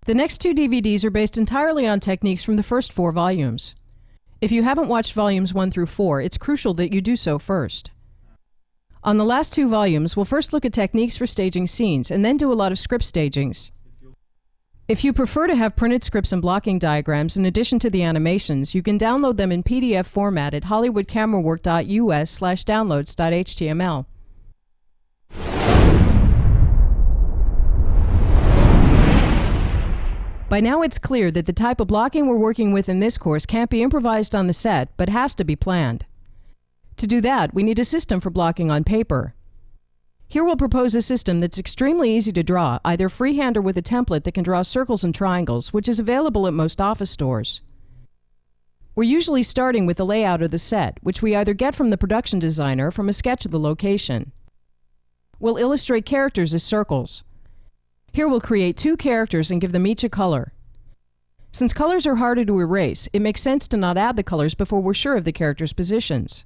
The next two DVDs are based entirely on techniques from the first 4 volumes. If you haven't watched volumes 1 through 4, it's crucial that you do so first. On the last 2 volumes, we'll first look at techniques for staging scenes and then do a lot of script stagings. If you prefer to have printed scripts and blocking diagrams in addition to the animations, you can download them in PDF format at hollywoodcamerawork.us/downloads.html. By now it's clear that the type of blocking we're working with in this course can't be improvised on the set, but has to be planned. To do that, we need a system for blocking on paper. Here we'll propose a system that's extremely easy to draw, either freehand or with a template that can draw circles and triangles, which is available at most office stores. We're usually starting with the layout of the set, which we either get from the production designer or from a sketch of the location. We'll illustrate characters as circles. Here we'll create 2 characters and give them each a color. Since colors are harder to erase, it makes sense to not add the colors before we're sure of the characters' positions.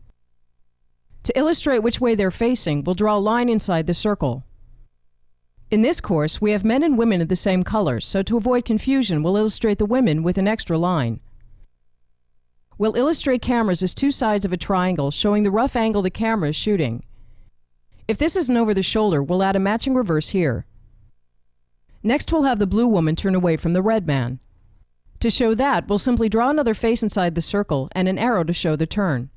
To illustrate which way they're facing, we'll draw a line inside the circle. In this course, we have men and women of the same colors, so to avoid confusion, we'll illustrate the women with an extra line. We'll illustrate cameras as 2 sides of a triangle, showing the rough angle the camera is shooting. If this isn't over the shoulder, we'll add a matching reverse here. Next, we'll have the blue woman turn away from the red man. To show that, we'll simply draw another face inside the circle and an arrow to show the turn.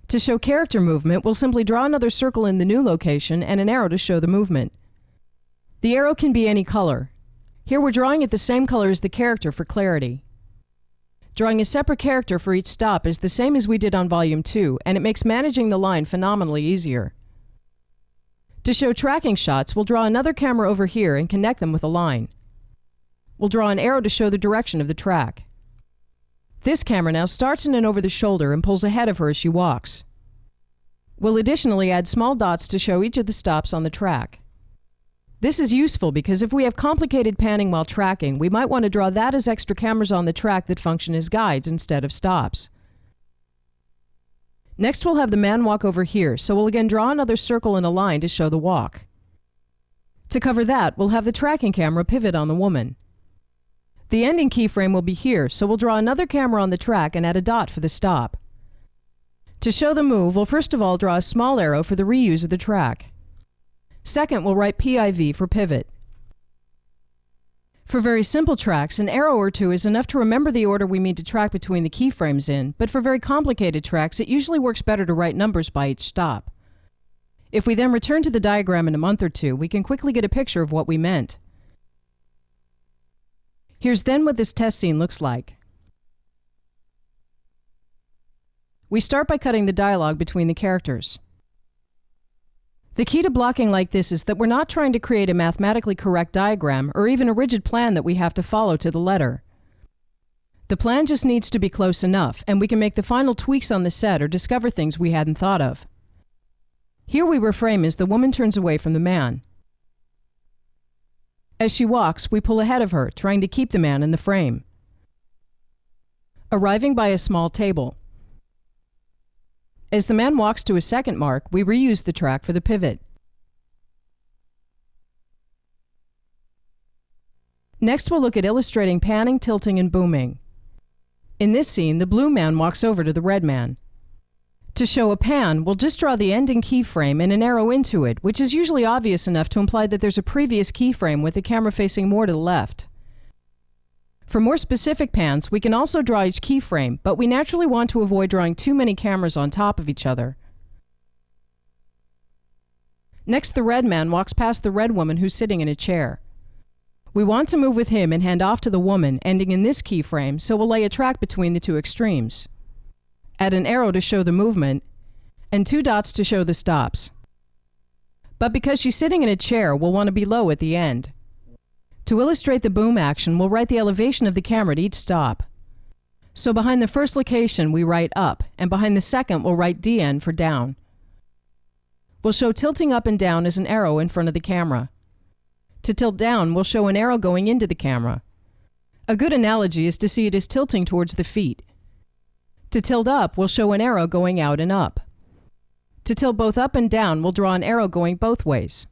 To show character movement, we'll simply draw another circle in the new location and an arrow to show the movement. The arrow can be any color. Here we're drawing it the same color as the character for clarity. Drawing a separate character for each stop is the same as we did on Volume 2, and it makes managing the line phenomenally easier. To show tracking shots, we'll draw another camera over here and connect them with a line. We'll draw an arrow to show the direction of the track. This camera now starts in and over the shoulder and pulls ahead of her as she walks. We'll additionally add small dots to show each of the stops on the track. This is useful because if we have complicated panning while tracking, we might want to draw that as extra cameras on the track that function as guides instead of stops. Next, we'll have the man walk over here, so we'll again draw another circle and a line to show the walk. To cover that, we'll have the tracking camera pivot on the woman. The ending keyframe will be here, so we'll draw another camera on the track and add a dot for the stop. To show the move, we'll first of all draw a small arrow for the reuse of the track. Second, we'll write PIV for pivot. For very simple tracks, an arrow or 2 is enough to remember the order we mean to track between the keyframes in, but for very complicated tracks, it usually works better to write numbers by each stop. If we then return to the diagram in a month or 2, we can quickly get a picture of what we meant. Here's then what this test scene looks like. We start by cutting the dialogue between the characters. The key to blocking like this is that we're not trying to create a mathematically correct diagram or even a rigid plan that we have to follow to the letter. The plan just needs to be close enough, and we can make the final tweaks on the set or discover things we hadn't thought of. Here we reframe as the woman turns away from the man. As she walks, we pull ahead of her, trying to keep the man in the frame. Arriving by a small table. As the man walks to a second mark, we reuse the track for the pivot. Next, we'll look at illustrating panning, tilting, and booming. In this scene, the blue man walks over to the red man. To show a pan, we'll just draw the ending keyframe and an arrow into it, which is usually obvious enough to imply that there's a previous keyframe with the camera facing more to the left. For more specific pans, we can also draw each keyframe, but we naturally want to avoid drawing too many cameras on top of each other. Next, the red man walks past the red woman who's sitting in a chair. We want to move with him and hand off to the woman, ending in this keyframe, so we'll lay a track between the 2 extremes. Add an arrow to show the movement, and 2 dots to show the stops. But because she's sitting in a chair, we'll want to be low at the end. To illustrate the boom action, we'll write the elevation of the camera at each stop. So behind the first location, we write up, and behind the second, we'll write DN for down. We'll show tilting up and down as an arrow in front of the camera. To tilt down, we'll show an arrow going into the camera. A good analogy is to see it as tilting towards the feet. To tilt up, we'll show an arrow going out and up. To tilt both up and down, we'll draw an arrow going both ways.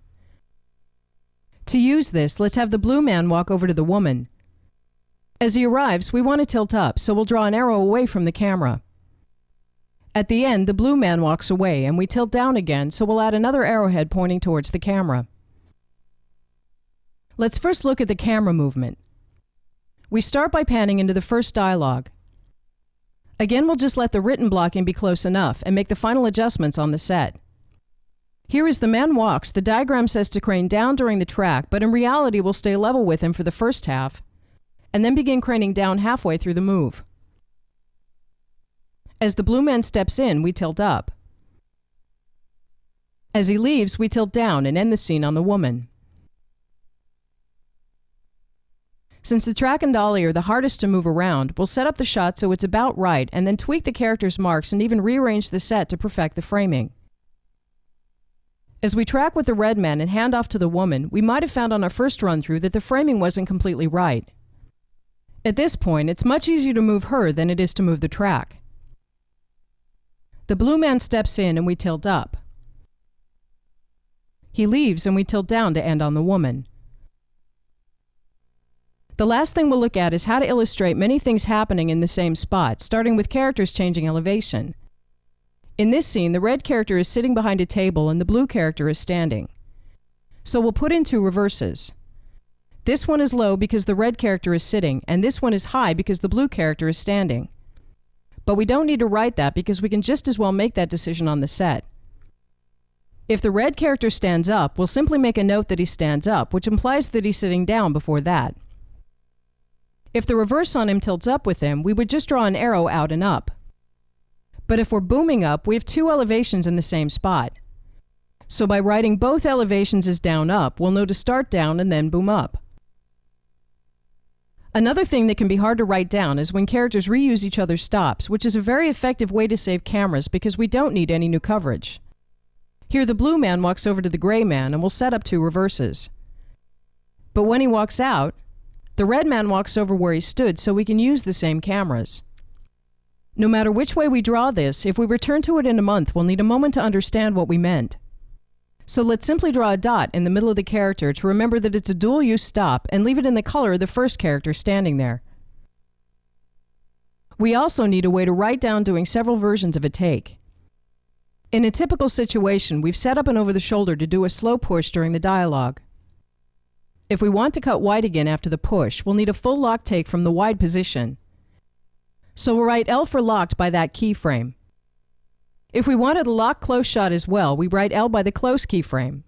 To use this, let's have the blue man walk over to the woman. As he arrives, we want to tilt up, so we'll draw an arrow away from the camera. At the end, the blue man walks away, and we tilt down again, so we'll add another arrowhead pointing towards the camera. Let's first look at the camera movement. We start by panning into the first dialogue. Again, we'll just let the written blocking be close enough and make the final adjustments on the set. Here as the man walks, the diagram says to crane down during the track, but in reality we'll stay level with him for the first half, and then begin craning down halfway through the move. As the blue man steps in, we tilt up. As he leaves, we tilt down and end the scene on the woman. Since the track and dolly are the hardest to move around, we'll set up the shot so it's about right and then tweak the character's marks and even rearrange the set to perfect the framing. As we track with the red man and hand off to the woman, we might have found on our first run-through that the framing wasn't completely right. At this point, it's much easier to move her than it is to move the track. The blue man steps in and we tilt up. He leaves and we tilt down to end on the woman. The last thing we'll look at is how to illustrate many things happening in the same spot, starting with characters changing elevation. In this scene, the red character is sitting behind a table and the blue character is standing. So we'll put in two reverses. This one is low because the red character is sitting, and this one is high because the blue character is standing. But we don't need to write that because we can just as well make that decision on the set. If the red character stands up, we'll simply make a note that he stands up, which implies that he's sitting down before that. If the reverse on him tilts up with him, we would just draw an arrow out and up. But if we're booming up, we have two elevations in the same spot. So by writing both elevations as down up, we'll know to start down and then boom up. Another thing that can be hard to write down is when characters reuse each other's stops, which is a very effective way to save cameras because we don't need any new coverage. Here the blue man walks over to the gray man and we'll set up two reverses. But when he walks out, the red man walks over where he stood so we can use the same cameras. No matter which way we draw this, if we return to it in a month, we'll need a moment to understand what we meant. So let's simply draw a dot in the middle of the character to remember that it's a dual-use stop and leave it in the color of the first character standing there. We also need a way to write down doing several versions of a take. In a typical situation, we've set up an over-the-shoulder to do a slow push during the dialogue. If we want to cut wide again after the push, we'll need a full lock take from the wide position. So we'll write L for locked by that keyframe. If we wanted a lock close shot as well, we write L by the close keyframe.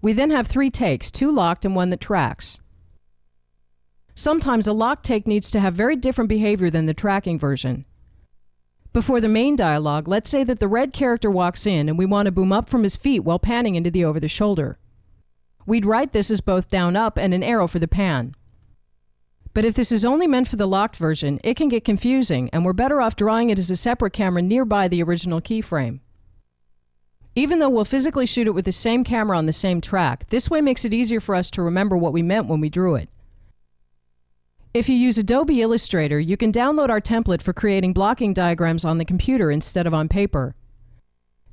We then have three takes, two locked and one that tracks. Sometimes a lock take needs to have very different behavior than the tracking version. Before the main dialogue, let's say that the red character walks in and we want to boom up from his feet while panning into the over-the-shoulder. We'd write this as both down up and an arrow for the pan. But if this is only meant for the locked version, it can get confusing, and we're better off drawing it as a separate camera nearby the original keyframe. Even though we'll physically shoot it with the same camera on the same track, this way makes it easier for us to remember what we meant when we drew it. If you use Adobe Illustrator, you can download our template for creating blocking diagrams on the computer instead of on paper.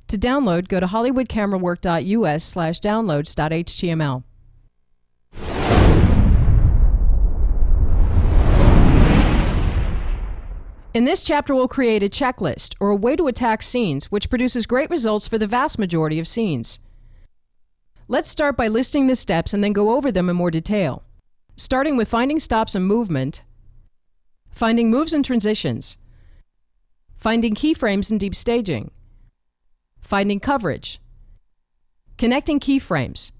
To download, go to hollywoodcamerawork.us/downloads.html. In this chapter, we'll create a checklist, or a way to attack scenes, which produces great results for the vast majority of scenes. Let's start by listing the steps and then go over them in more detail. Starting with finding stops and movement, finding moves and transitions, finding keyframes and deep staging, finding coverage, connecting keyframes,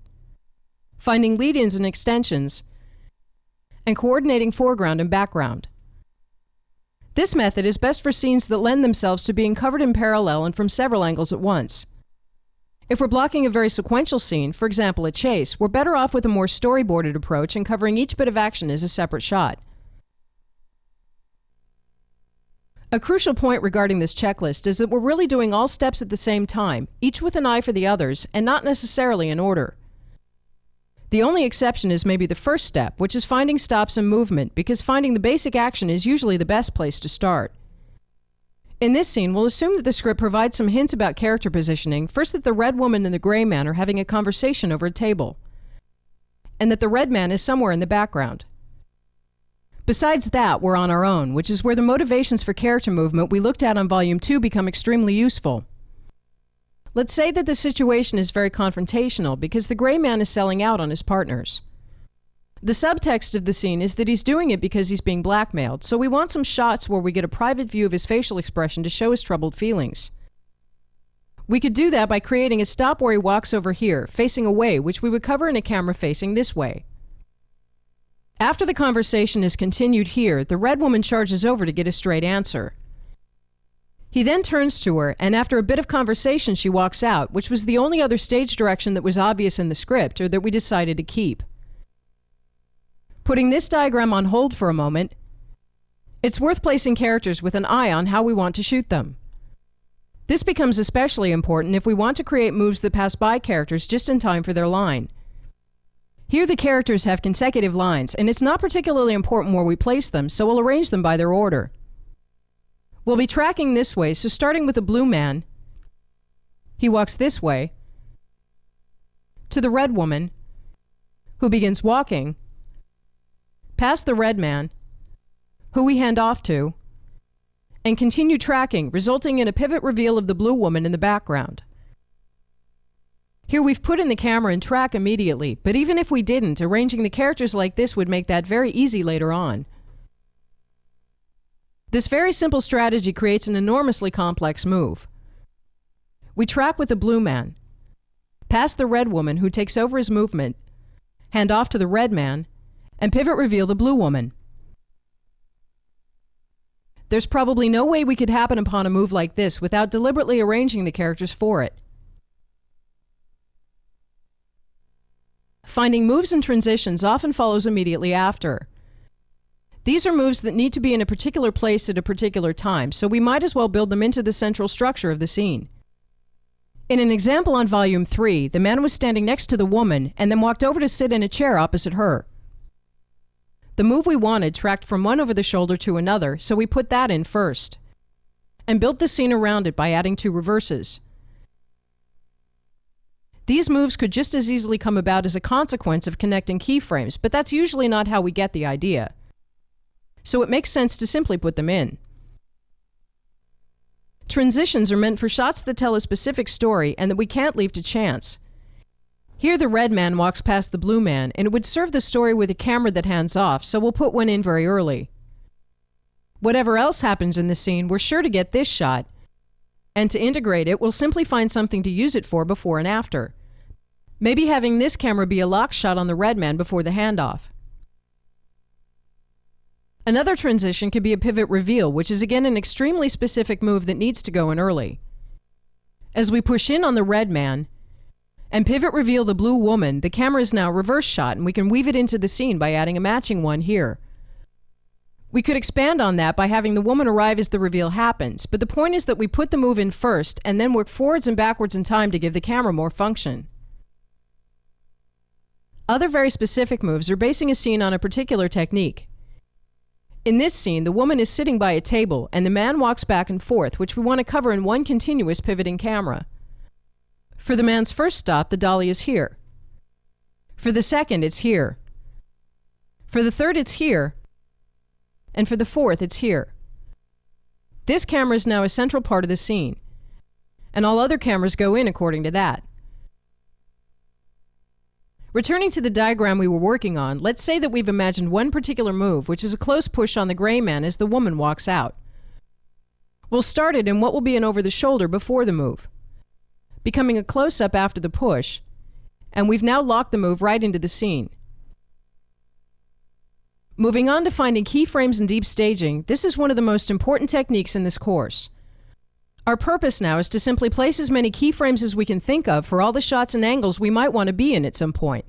finding lead-ins and extensions, and coordinating foreground and background. This method is best for scenes that lend themselves to being covered in parallel and from several angles at once. If we're blocking a very sequential scene, for example a chase, we're better off with a more storyboarded approach and covering each bit of action as a separate shot. A crucial point regarding this checklist is that we're really doing all steps at the same time, each with an eye for the others, and not necessarily in order. The only exception is maybe the first step, which is finding stops and movement, because finding the basic action is usually the best place to start. In this scene, we'll assume that the script provides some hints about character positioning, first that the red woman and the gray man are having a conversation over a table. and that the red man is somewhere in the background. Besides that, we're on our own, which is where the motivations for character movement we looked at on Volume 2 become extremely useful. Let's say that the situation is very confrontational because the gray man is selling out on his partners. The subtext of the scene is that he's doing it because he's being blackmailed, so we want some shots where we get a private view of his facial expression to show his troubled feelings. We could do that by creating a stop where he walks over here, facing away, which we would cover in a camera facing this way. After the conversation is continued here, the red woman charges over to get a straight answer. He then turns to her, and after a bit of conversation she walks out, which was the only other stage direction that was obvious in the script or that we decided to keep. Putting this diagram on hold for a moment, it's worth placing characters with an eye on how we want to shoot them. This becomes especially important if we want to create moves that pass by characters just in time for their line. Here the characters have consecutive lines, and it's not particularly important where we place them, so we'll arrange them by their order. We'll be tracking this way, so starting with the blue man, he walks this way, to the red woman, who begins walking, past the red man, who we hand off to, and continue tracking, resulting in a pivot reveal of the blue woman in the background. Here we've put in the camera and track immediately, but even if we didn't, arranging the characters like this would make that very easy later on. This very simple strategy creates an enormously complex move. We track with the blue man, past the red woman who takes over his movement, hand off to the red man, and pivot reveal the blue woman. There's probably no way we could happen upon a move like this without deliberately arranging the characters for it. Finding moves and transitions often follows immediately after. These are moves that need to be in a particular place at a particular time, so we might as well build them into the central structure of the scene. In an example on Volume 3, the man was standing next to the woman and then walked over to sit in a chair opposite her. The move we wanted tracked from one over the shoulder to another, so we put that in first, and built the scene around it by adding 2 reverses. These moves could just as easily come about as a consequence of connecting keyframes, but that's usually not how we get the idea. So it makes sense to simply put them in. Transitions are meant for shots that tell a specific story and that we can't leave to chance. Here the red man walks past the blue man, and it would serve the story with a camera that hands off, so we'll put one in very early. Whatever else happens in the scene, we're sure to get this shot, and to integrate it, we'll simply find something to use it for before and after. Maybe having this camera be a lock shot on the red man before the handoff. Another transition could be a pivot reveal, which is again an extremely specific move that needs to go in early. As we push in on the red man and pivot reveal the blue woman, the camera is now reverse shot and we can weave it into the scene by adding a matching one here. We could expand on that by having the woman arrive as the reveal happens, but the point is that we put the move in first and then work forwards and backwards in time to give the camera more function. Other very specific moves are basing a scene on a particular technique. In this scene, the woman is sitting by a table and the man walks back and forth, which we want to cover in one continuous pivoting camera. For the man's first stop, the dolly is here. For the second, it's here. For the third, it's here. And for the fourth, it's here. This camera is now a central part of the scene, and all other cameras go in according to that. Returning to the diagram we were working on, let's say that we've imagined one particular move, which is a close push on the gray man as the woman walks out. We'll start it in what will be an over-the-shoulder before the move, becoming a close-up after the push, and we've now locked the move right into the scene. Moving on to finding keyframes and deep staging, this is one of the most important techniques in this course. Our purpose now is to simply place as many keyframes as we can think of for all the shots and angles we might want to be in at some point.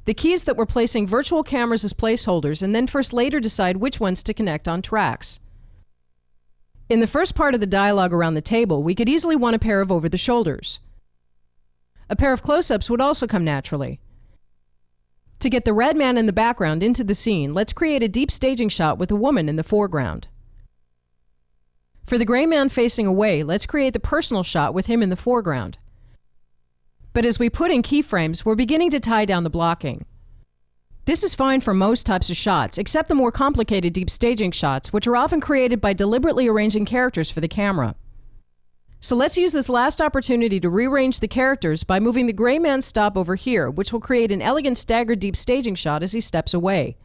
The key is that we're placing virtual cameras as placeholders and then first later decide which ones to connect on tracks. In the first part of the dialogue around the table, we could easily want a pair of over-the-shoulders. A pair of close-ups would also come naturally. To get the red man in the background into the scene, let's create a deep staging shot with a woman in the foreground. For the gray man facing away, let's create the personal shot with him in the foreground. But as we put in keyframes, we're beginning to tie down the blocking. This is fine for most types of shots, except the more complicated deep staging shots, which are often created by deliberately arranging characters for the camera. So let's use this last opportunity to rearrange the characters by moving the gray man's stop over here, which will create an elegant staggered deep staging shot as he steps away.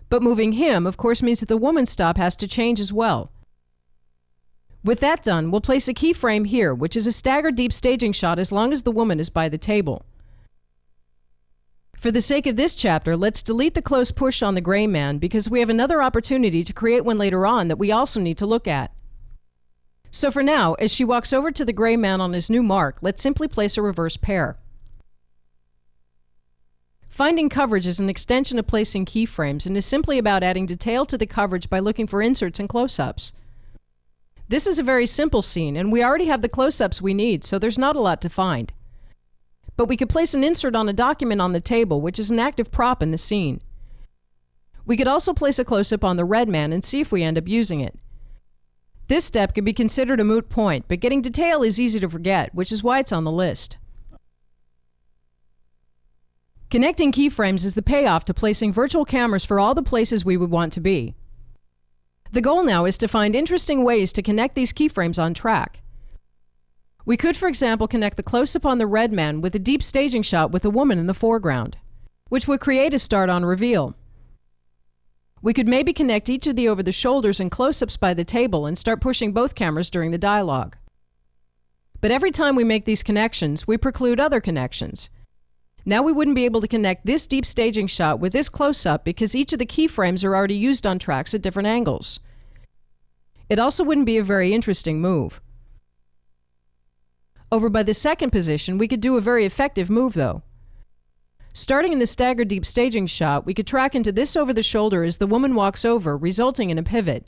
But moving him, of course, means that the woman's stop has to change as well. With that done, we'll place a keyframe here, which is a staggered deep staging shot as long as the woman is by the table. For the sake of this chapter, let's delete the close push on the gray man because we have another opportunity to create one later on that we also need to look at. So for now, as she walks over to the gray man on his new mark, let's simply place a reverse pair. Finding coverage is an extension of placing keyframes and is simply about adding detail to the coverage by looking for inserts and close-ups. This is a very simple scene, and we already have the close-ups we need, so there's not a lot to find. But we could place an insert on a document on the table, which is an active prop in the scene. We could also place a close-up on the red man and see if we end up using it. This step could be considered a moot point, but getting detail is easy to forget, which is why it's on the list. Connecting keyframes is the payoff to placing virtual cameras for all the places we would want to be. The goal now is to find interesting ways to connect these keyframes on track. We could, for example, connect the close-up on the red man with a deep staging shot with a woman in the foreground, which would create a start-on reveal. We could maybe connect each of the over-the-shoulders and close-ups by the table and start pushing both cameras during the dialogue. But every time we make these connections, we preclude other connections. Now we wouldn't be able to connect this deep staging shot with this close-up because each of the keyframes are already used on tracks at different angles. It also wouldn't be a very interesting move. Over by the second position, we could do a very effective move though. Starting in the staggered deep staging shot, we could track into this over the shoulder as the woman walks over, resulting in a pivot.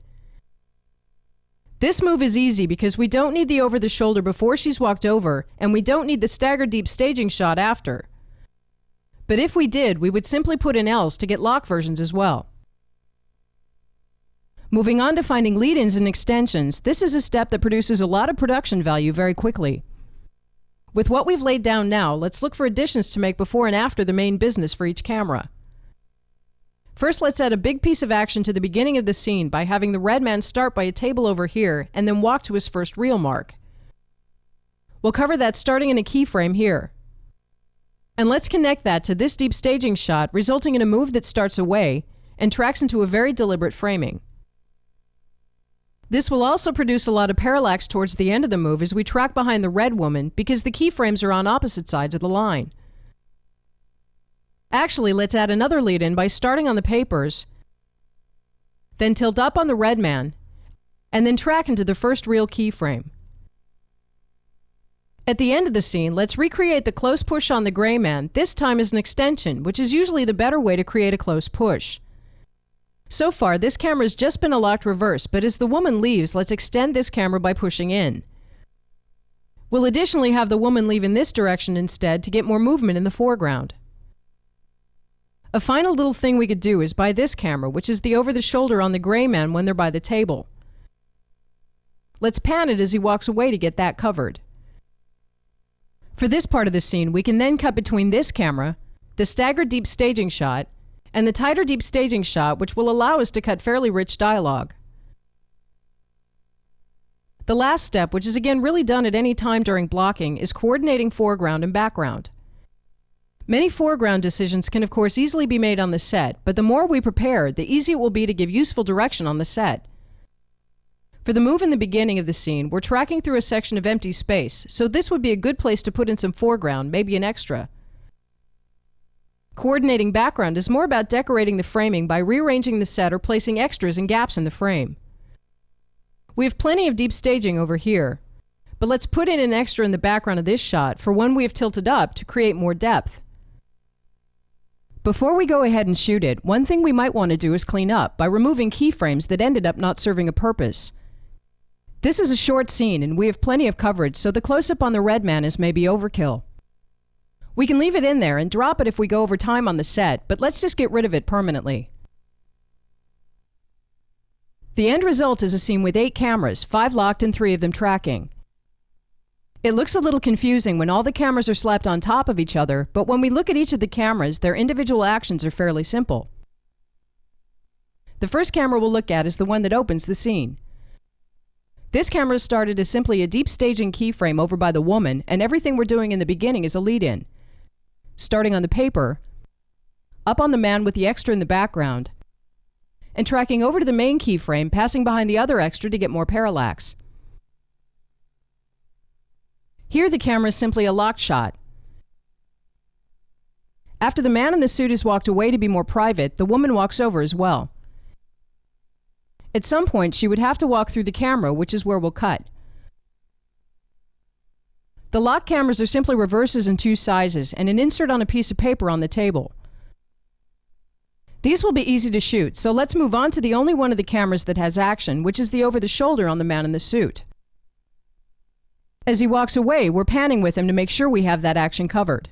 This move is easy because we don't need the over the shoulder before she's walked over, and we don't need the staggered deep staging shot after. But if we did, we would simply put in else to get lock versions as well. Moving on to finding lead-ins and extensions, this is a step that produces a lot of production value very quickly. With what we've laid down now, let's look for additions to make before and after the main business for each camera. First, let's add a big piece of action to the beginning of the scene by having the red man start by a table over here and then walk to his first real mark. We'll cover that starting in a keyframe here. And let's connect that to this deep staging shot, resulting in a move that starts away and tracks into a very deliberate framing. This will also produce a lot of parallax towards the end of the move as we track behind the red woman because the keyframes are on opposite sides of the line. Actually, let's add another lead-in by starting on the papers, then tilt up on the red man, and then track into the first real keyframe. At the end of the scene, let's recreate the close push on the gray man, this time as an extension, which is usually the better way to create a close push. So far, this camera's just been a locked reverse, but as the woman leaves, let's extend this camera by pushing in. We'll additionally have the woman leave in this direction instead to get more movement in the foreground. A final little thing we could do is by this camera, which is the over-the-shoulder on the gray man when they're by the table. Let's pan it as he walks away to get that covered. For this part of the scene, we can then cut between this camera, the staggered deep staging shot, and the tighter deep staging shot, which will allow us to cut fairly rich dialogue. The last step, which is again really done at any time during blocking, is coordinating foreground and background. Many foreground decisions can of course easily be made on the set, but the more we prepare, the easier it will be to give useful direction on the set. For the move in the beginning of the scene, we're tracking through a section of empty space, so this would be a good place to put in some foreground, maybe an extra. Coordinating background is more about decorating the framing by rearranging the set or placing extras and gaps in the frame. We have plenty of deep staging over here, but let's put in an extra in the background of this shot for one we have tilted up to create more depth. Before we go ahead and shoot it, one thing we might want to do is clean up by removing keyframes that ended up not serving a purpose. This is a short scene and we have plenty of coverage, so the close-up on the red man is maybe overkill. We can leave it in there and drop it if we go over time on the set, but let's just get rid of it permanently. The end result is a scene with 8 cameras, 5 locked and 3 of them tracking. It looks a little confusing when all the cameras are slapped on top of each other, but when we look at each of the cameras, their individual actions are fairly simple. The first camera we'll look at is the one that opens the scene. This camera started as simply a deep staging keyframe over by the woman, and everything we're doing in the beginning is a lead-in. Starting on the paper, up on the man with the extra in the background, and tracking over to the main keyframe, passing behind the other extra to get more parallax. Here the camera is simply a locked shot. After the man in the suit has walked away to be more private, the woman walks over as well. At some point, she would have to walk through the camera, which is where we'll cut. The lock cameras are simply reverses in two sizes and an insert on a piece of paper on the table. These will be easy to shoot, so let's move on to the only one of the cameras that has action, which is the over-the-shoulder on the man in the suit. As he walks away, we're panning with him to make sure we have that action covered.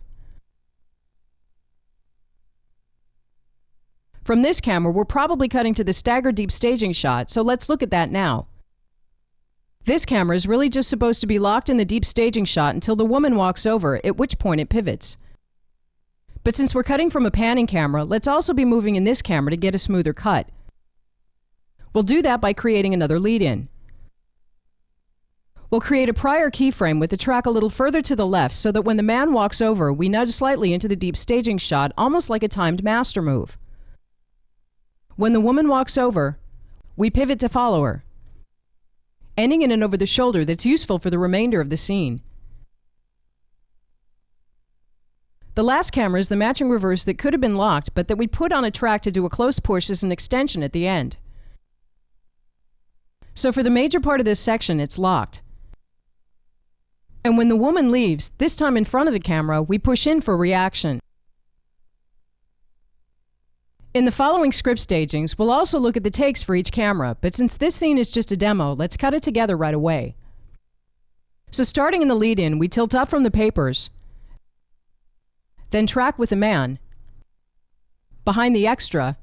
From this camera, we're probably cutting to the staggered deep staging shot, so let's look at that now. This camera is really just supposed to be locked in the deep staging shot until the woman walks over, at which point it pivots. But since we're cutting from a panning camera, let's also be moving in this camera to get a smoother cut. We'll do that by creating another lead-in. We'll create a prior keyframe with the track a little further to the left so that when the man walks over, we nudge slightly into the deep staging shot, almost like a timed master move. When the woman walks over, we pivot to follow her, ending in an over-the-shoulder that's useful for the remainder of the scene. The last camera is the matching reverse that could have been locked, but that we put on a track to do a close push as an extension at the end. So for the major part of this section, it's locked. And when the woman leaves, this time in front of the camera, we push in for reaction. In the following script stagings, we'll also look at the takes for each camera, but since this scene is just a demo, let's cut it together right away. So starting in the lead-in, we tilt up from the papers, then track with the man, behind the extra,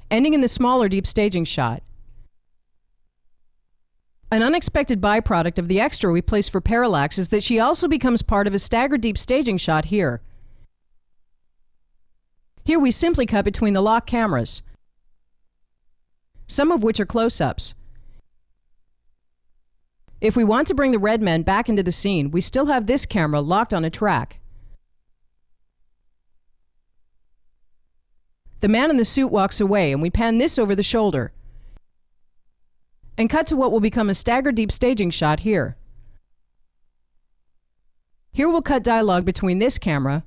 ending in the smaller deep staging shot. An unexpected byproduct of the extra we place for parallax is that she also becomes part of a staggered deep staging shot here. Here we simply cut between the lock cameras, some of which are close-ups. If we want to bring the red men back into the scene, we still have this camera locked on a track. The man in the suit walks away, and we pan this over the shoulder and cut to what will become a staggered deep staging shot here. Here we'll cut dialogue between this camera,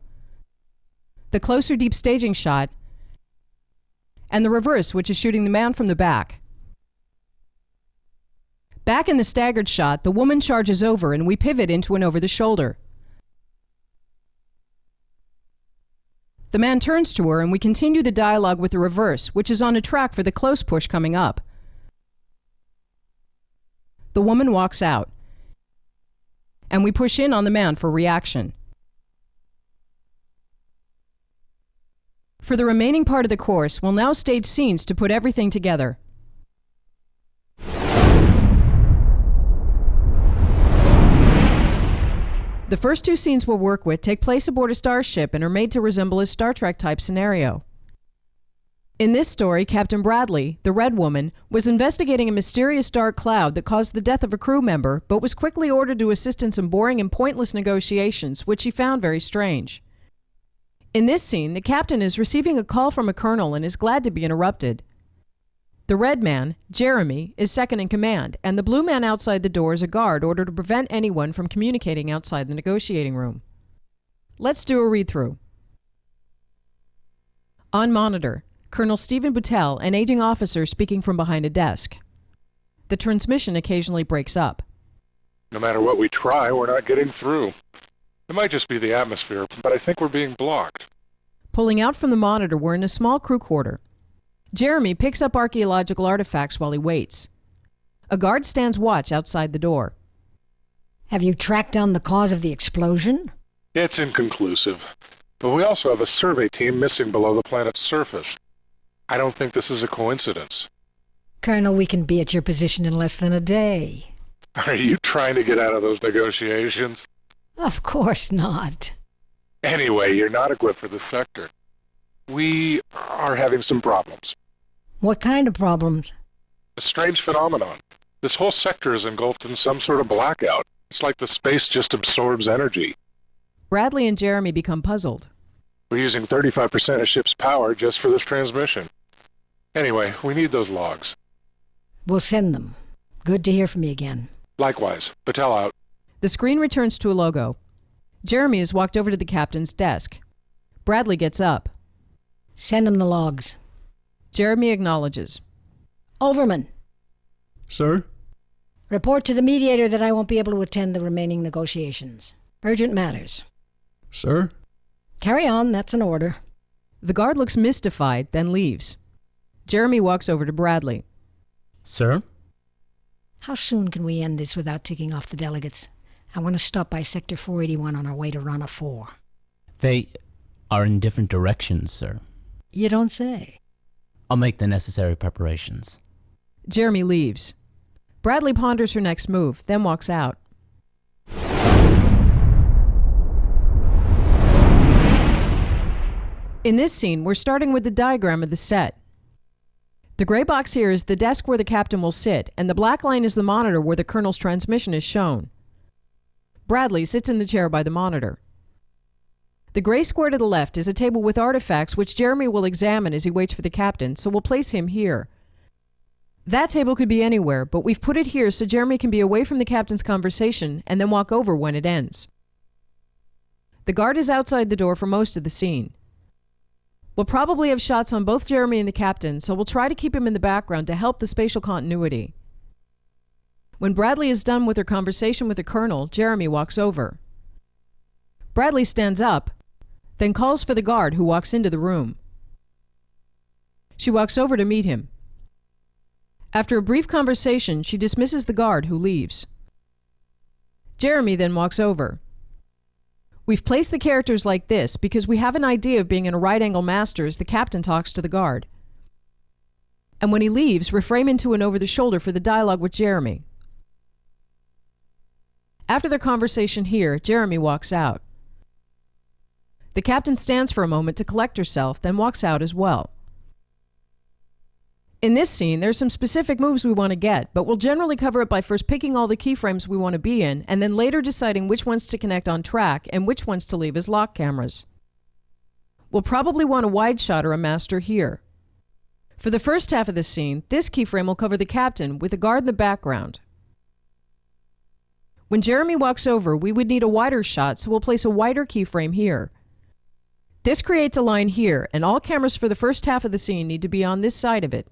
the closer deep staging shot, and the reverse, which is shooting the man from the back. Back in the staggered shot, the woman charges over and we pivot into an over-the-shoulder. The man turns to her and we continue the dialogue with the reverse, which is on a track for the close push coming up. The woman walks out, and we push in on the man for reaction. For the remaining part of the course, we'll now stage scenes to put everything together. The first two scenes we'll work with take place aboard a starship and are made to resemble a Star Trek-type scenario. In this story, Captain Bradley, the Red Woman, was investigating a mysterious dark cloud that caused the death of a crew member, but was quickly ordered to assist in some boring and pointless negotiations, which she found very strange. In this scene, the captain is receiving a call from a colonel and is glad to be interrupted. The red man, Jeremy, is second in command, and the blue man outside the door is a guard ordered to prevent anyone from communicating outside the negotiating room. Let's do a read-through. On monitor, Colonel Stephen Boutel, an aging officer speaking from behind a desk. The transmission occasionally breaks up. No matter what we try, we're not getting through. It might just be the atmosphere, but I think we're being blocked. Pulling out from the monitor, we're in a small crew quarter. Jeremy picks up archaeological artifacts while he waits. A guard stands watch outside the door. Have you tracked down the cause of the explosion? It's inconclusive, but we also have a survey team missing below the planet's surface. I don't think this is a coincidence. Colonel, we can be at your position in less than a day. Are you trying to get out of those negotiations? Of course not. Anyway, you're not equipped for the sector. We are having some problems. What kind of problems? A strange phenomenon. This whole sector is engulfed in some sort of blackout. It's like the space just absorbs energy. Bradley and Jeremy become puzzled. We're using 35% of ship's power just for this transmission. Anyway, we need those logs. We'll send them. Good to hear from you again. Likewise. Patel out. The screen returns to a logo. Jeremy has walked over to the captain's desk. Bradley gets up. Send them the logs. Jeremy acknowledges. Overman, Sir? report to the mediator that I won't be able to attend the remaining negotiations. Urgent matters. Sir? Carry on, that's an order. The guard looks mystified, then leaves. Jeremy walks over to Bradley. Sir? How soon can we end this without ticking off the delegates? I want to stop by Sector 481 on our way to Rana 4. They are in different directions, sir. You don't say. I'll make the necessary preparations. Jeremy leaves. Bradley ponders her next move, then walks out. In this scene, we're starting with the diagram of the set. The gray box here is the desk where the captain will sit, and the black line is the monitor where the colonel's transmission is shown. Bradley sits in the chair by the monitor. The gray square to the left is a table with artifacts which Jeremy will examine as he waits for the captain, so we'll place him here. That table could be anywhere, but we've put it here so Jeremy can be away from the captain's conversation and then walk over when it ends. The guard is outside the door for most of the scene. We'll probably have shots on both Jeremy and the captain, so we'll try to keep him in the background to help the spatial continuity. When Bradley is done with her conversation with the colonel, Jeremy walks over. Bradley stands up, then calls for the guard who walks into the room. She walks over to meet him. After a brief conversation, she dismisses the guard who leaves. Jeremy then walks over. We've placed the characters like this because we have an idea of being in a right-angle master as the captain talks to the guard. And when he leaves, we're framing to and over the shoulder for the dialogue with Jeremy. After their conversation here, Jeremy walks out. The captain stands for a moment to collect herself, then walks out as well. In this scene, there's some specific moves we want to get, but we'll generally cover it by first picking all the keyframes we want to be in, and then later deciding which ones to connect on track and which ones to leave as lock cameras. We'll probably want a wide shot or a master here. For the first half of the scene, this keyframe will cover the captain with a guard in the background. When Jeremy walks over, we would need a wider shot, so we'll place a wider keyframe here. This creates a line here, and all cameras for the first half of the scene need to be on this side of it.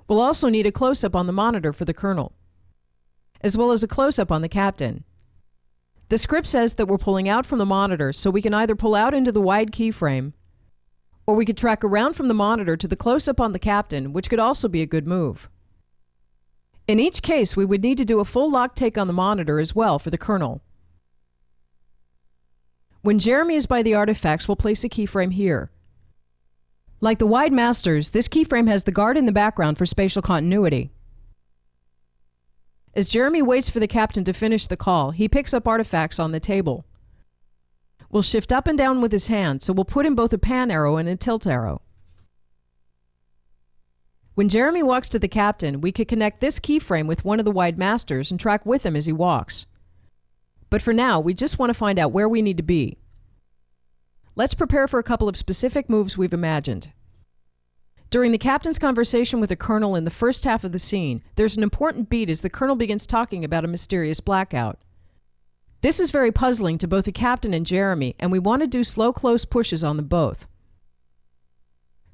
We'll also need a close-up on the monitor for the colonel, as well as a close-up on the captain. The script says that we're pulling out from the monitor, so we can either pull out into the wide keyframe, or we could track around from the monitor to the close-up on the captain, which could also be a good move. In each case, we would need to do a full lock take on the monitor as well for the colonel. When Jeremy is by the artifacts, we'll place a keyframe here. Like the wide masters, this keyframe has the guard in the background for spatial continuity. As Jeremy waits for the captain to finish the call, he picks up artifacts on the table. We'll shift up and down with his hand, so we'll put in both a pan arrow and a tilt arrow. When Jeremy walks to the captain, we could connect this keyframe with one of the wide masters and track with him as he walks. But for now, we just want to find out where we need to be. Let's prepare for a couple of specific moves we've imagined. During the captain's conversation with the colonel in the first half of the scene, there's an important beat as the colonel begins talking about a mysterious blackout. This is very puzzling to both the captain and Jeremy, and we want to do slow, close pushes on them both.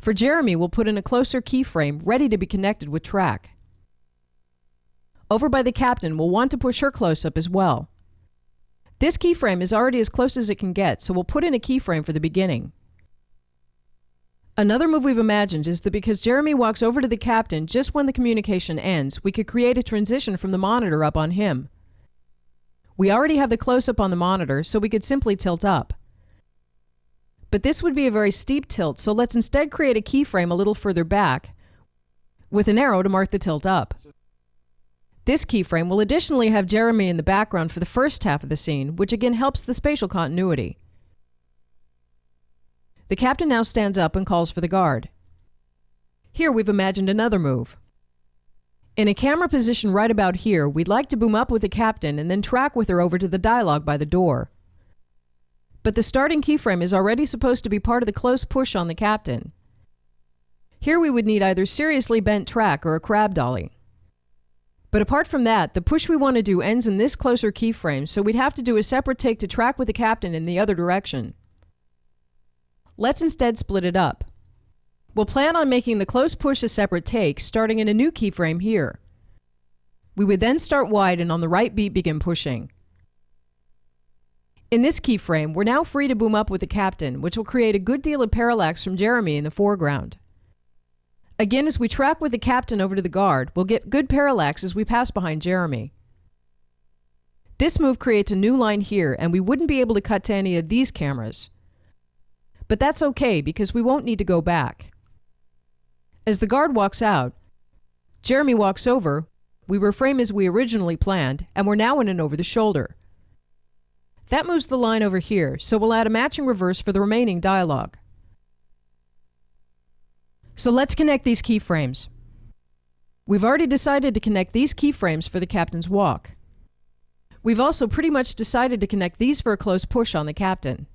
For Jeremy, we'll put in a closer keyframe ready to be connected with track. Over by the captain, we'll want to push her close-up as well. This keyframe is already as close as it can get, so we'll put in a keyframe for the beginning. Another move we've imagined is that because Jeremy walks over to the captain just when the communication ends, we could create a transition from the monitor up on him. We already have the close-up on the monitor, so we could simply tilt up. But this would be a very steep tilt, so let's instead create a keyframe a little further back with an arrow to mark the tilt up. This keyframe will additionally have Jeremy in the background for the first half of the scene, which again helps the spatial continuity. The captain now stands up and calls for the guard. Here we've imagined another move. In a camera position right about here, we'd like to boom up with the captain and then track with her over to the dialogue by the door. But the starting keyframe is already supposed to be part of the close push on the captain. Here we would need either seriously bent track or a crab dolly. But apart from that, the push we want to do ends in this closer keyframe, so we'd have to do a separate take to track with the captain in the other direction. Let's instead split it up. We'll plan on making the close push a separate take, starting in a new keyframe here. We would then start wide and on the right beat begin pushing. In this keyframe, we're now free to boom up with the captain, which will create a good deal of parallax from Jeremy in the foreground. Again, as we track with the captain over to the guard, we'll get good parallax as we pass behind Jeremy. This move creates a new line here, and we wouldn't be able to cut to any of these cameras. But that's okay, because we won't need to go back. As the guard walks out, Jeremy walks over, we reframe as we originally planned, and we're now in an over the shoulder. That moves the line over here, so we'll add a matching reverse for the remaining dialogue. So let's connect these keyframes. We've already decided to connect these keyframes for the captain's walk. We've also pretty much decided to connect these for a close push on the captain.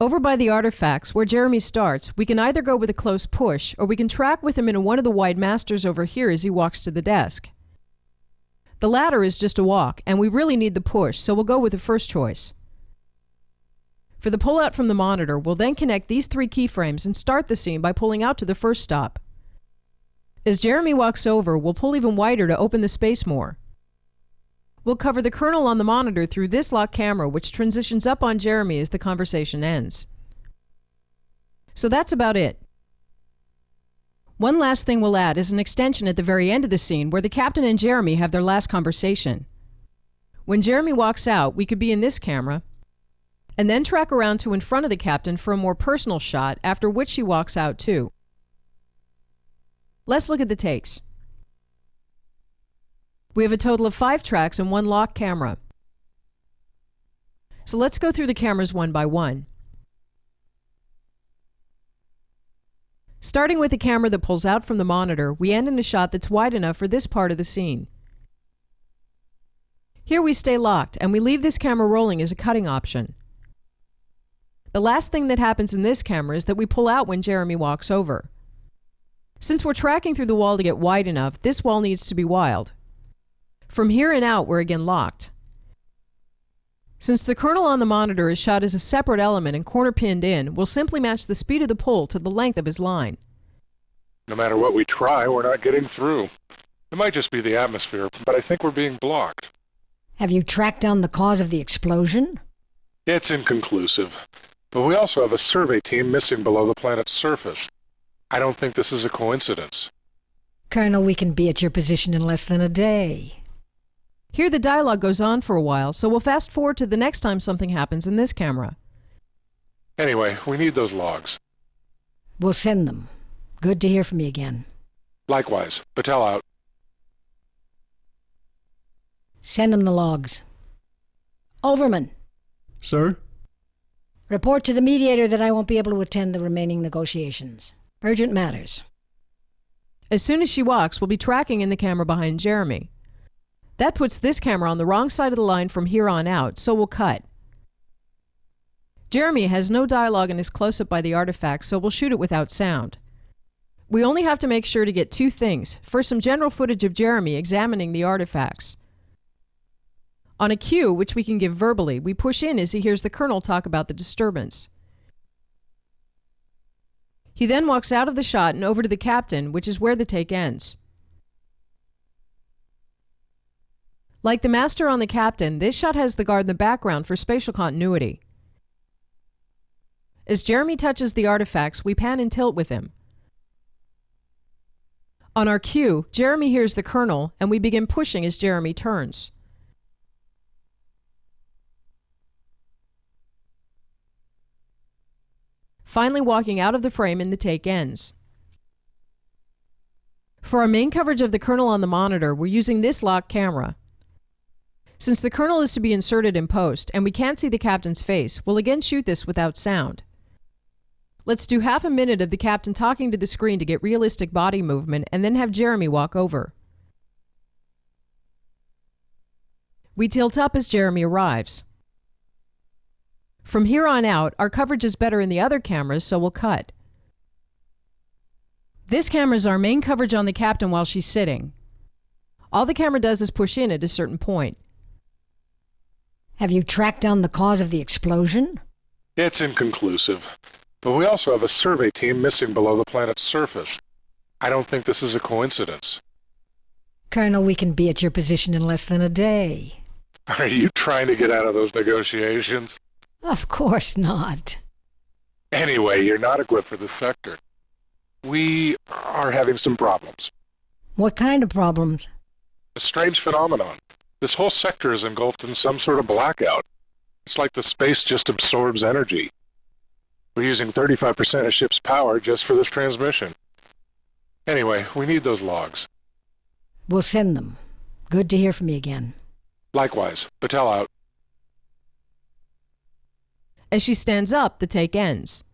Over by the artifacts, where Jeremy starts, we can either go with a close push, or we can track with him in one of the wide masters over here as he walks to the desk. The latter is just a walk, and we really need the push, so we'll go with the first choice. For the pullout from the monitor, we'll then connect these three keyframes and start the scene by pulling out to the first stop. As Jeremy walks over, we'll pull even wider to open the space more. We'll cover the Colonel on the monitor through this lock camera, which transitions up on Jeremy as the conversation ends. So that's about it. One last thing we'll add is an extension at the very end of the scene where the captain and Jeremy have their last conversation. When Jeremy walks out, we could be in this camera, and then track around to in front of the captain for a more personal shot, after which she walks out too. Let's look at the takes. We have a total of 5 tracks and 1 lock camera. So let's go through the cameras one by one. Starting with the camera that pulls out from the monitor, we end in a shot that's wide enough for this part of the scene. Here we stay locked, and we leave this camera rolling as a cutting option. The last thing that happens in this camera is that we pull out when Jeremy walks over. Since we're tracking through the wall to get wide enough, this wall needs to be wild. From here and out, we're again locked. Since the Colonel on the monitor is shot as a separate element and corner pinned in, we'll simply match the speed of the pull to the length of his line. No matter what we try, we're not getting through. It might just be the atmosphere, but I think we're being blocked. Have you tracked down the cause of the explosion? It's inconclusive, but we also have a survey team missing below the planet's surface. I don't think this is a coincidence. Colonel, we can be at your position in less than a day. Here the dialogue goes on for a while, so we'll fast forward to the next time something happens in this camera. Anyway, we need those logs. We'll send them. Good to hear from you again. Likewise. Patel out. Send them the logs. Overman, Sir? report to the mediator that I won't be able to attend the remaining negotiations. Urgent matters. As soon as she walks, we'll be tracking in the camera behind Jeremy. That puts this camera on the wrong side of the line from here on out, so we'll cut. Jeremy has no dialogue in his close-up by the artifact, so we'll shoot it without sound. We only have to make sure to get 2 things. First, some general footage of Jeremy examining the artifacts. On a cue, which we can give verbally, we push in as he hears the Colonel talk about the disturbance. He then walks out of the shot and over to the captain, which is where the take ends. Like the master on the captain, this shot has the guard in the background for spatial continuity. As Jeremy touches the artifacts, we pan and tilt with him. On our cue, Jeremy hears the Colonel, and we begin pushing as Jeremy turns. Finally walking out of the frame and the take ends. For our main coverage of the Colonel on the monitor, we're using this locked camera. Since the Colonel is to be inserted in post, and we can't see the Captain's face, we'll again shoot this without sound. Let's do half a minute of the Captain talking to the screen to get realistic body movement, and then have Jeremy walk over. We tilt up as Jeremy arrives. From here on out, our coverage is better in the other cameras, so we'll cut. This camera is our main coverage on the Captain while she's sitting. All the camera does is push in at a certain point. Have you tracked down the cause of the explosion? It's inconclusive, but we also have a survey team missing below the planet's surface. I don't think this is a coincidence. Colonel, we can be at your position in less than a day. Are you trying to get out of those negotiations? Of course not. Anyway, you're not equipped for this sector. We are having some problems. What kind of problems? A strange phenomenon. This whole sector is engulfed in some sort of blackout. It's like the space just absorbs energy. We're using 35% of ship's power just for this transmission. Anyway, we need those logs. We'll send them. Good to hear from you again. Likewise. Battelle out. As she stands up, the take ends.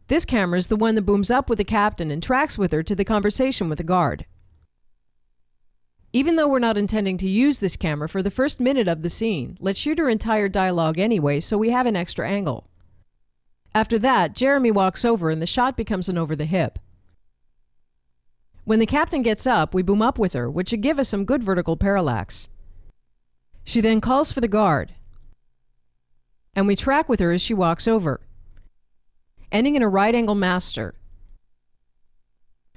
This camera is the one that booms up with the Captain and tracks with her to the conversation with the guard. Even though we're not intending to use this camera for the first minute of the scene, let's shoot her entire dialogue anyway so we have an extra angle. After that, Jeremy walks over and the shot becomes an over-the-hip. When the Captain gets up, we boom up with her, which should give us some good vertical parallax. She then calls for the guard, and we track with her as she walks over, ending in a right-angle master.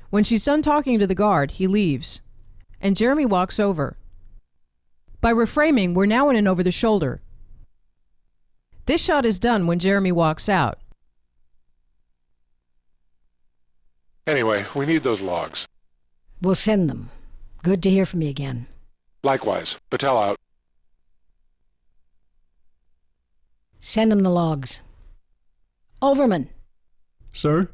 When she's done talking to the guard, he leaves, and Jeremy walks over. By reframing, we're now in an over-the-shoulder. This shot is done when Jeremy walks out. Anyway, we need those logs. We'll send them. Good to hear from you again. Likewise. Battelle out. Send them the logs. Overman, Sir?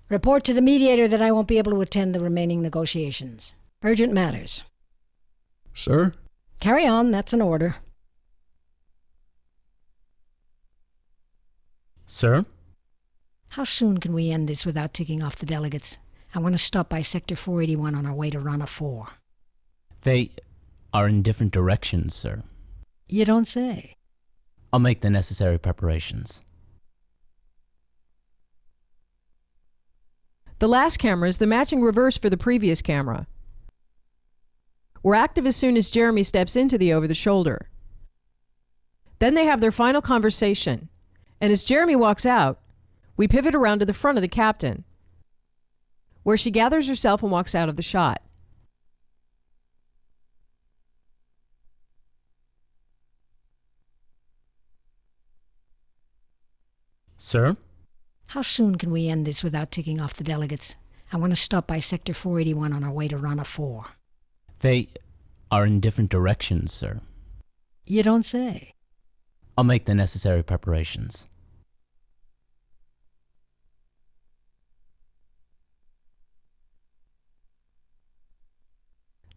report to the mediator that I won't be able to attend the remaining negotiations. Urgent matters. Sir? Carry on, that's an order. Sir? How soon can we end this without ticking off the delegates? I want to stop by Sector 481 on our way to Rana 4. They are in different directions, sir. You don't say. I'll make the necessary preparations. The last camera is the matching reverse for the previous camera. We're active as soon as Jeremy steps into the over-the-shoulder. Then they have their final conversation, and as Jeremy walks out, we pivot around to the front of the Captain, where she gathers herself and walks out of the shot. Sir? How soon can we end this without ticking off the delegates? I want to stop by Sector 481 on our way to Rana 4. They are in different directions, sir. You don't say. I'll make the necessary preparations.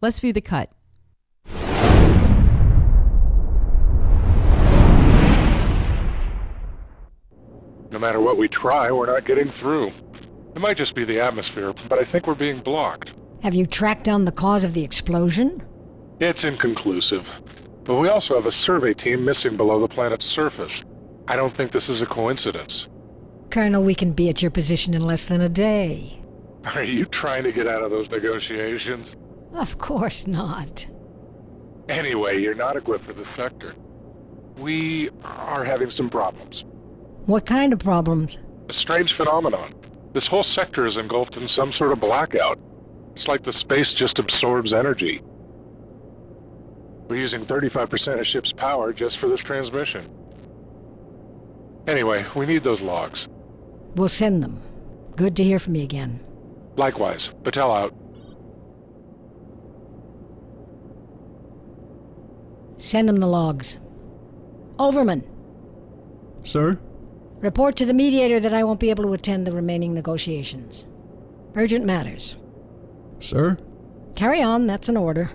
Let's view the cut. No matter what we try, we're not getting through. It might just be the atmosphere, but I think we're being blocked. Have you tracked down the cause of the explosion? It's inconclusive, but we also have a survey team missing below the planet's surface. I don't think this is a coincidence. Colonel, we can be at your position in less than a day. Are you trying to get out of those negotiations? Of course not. Anyway, you're not equipped for this sector. We are having some problems. What kind of problems? A strange phenomenon. This whole sector is engulfed in some sort of blackout. It's like the space just absorbs energy. We're using 35% of ship's power just for this transmission. Anyway, we need those logs. We'll send them. Good to hear from you again. Likewise. Battelle out. Send them the logs. Overman, Sir? report to the mediator that I won't be able to attend the remaining negotiations. Urgent matters. Sir? Carry on, that's an order.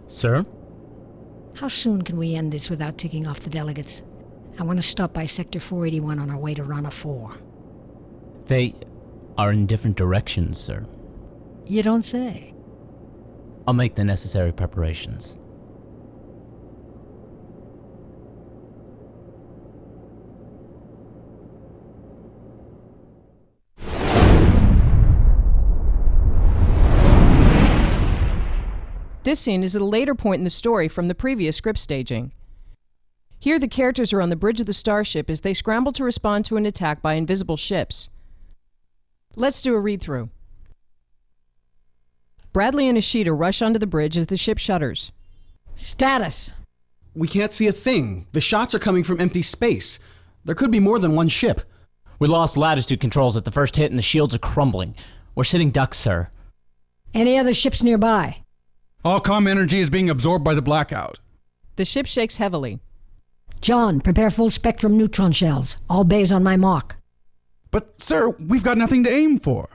Sir? How soon can we end this without ticking off the delegates? I want to stop by Sector 481 on our way to Rana 4. They are in different directions, sir. You don't say. I'll make the necessary preparations. This scene is at a later point in the story from the previous script staging. Here the characters are on the bridge of the starship as they scramble to respond to an attack by invisible ships. Let's do a read-through. Bradley and Ishida rush onto the bridge as the ship shutters. Status. We can't see a thing. The shots are coming from empty space. There could be more than one ship. We lost latitude controls at the first hit and the shields are crumbling. We're sitting ducks, sir. Any other ships nearby? All comm energy is being absorbed by the blackout. The ship shakes heavily. John, prepare full spectrum neutron shells. All bays on my mark. But, sir, we've got nothing to aim for.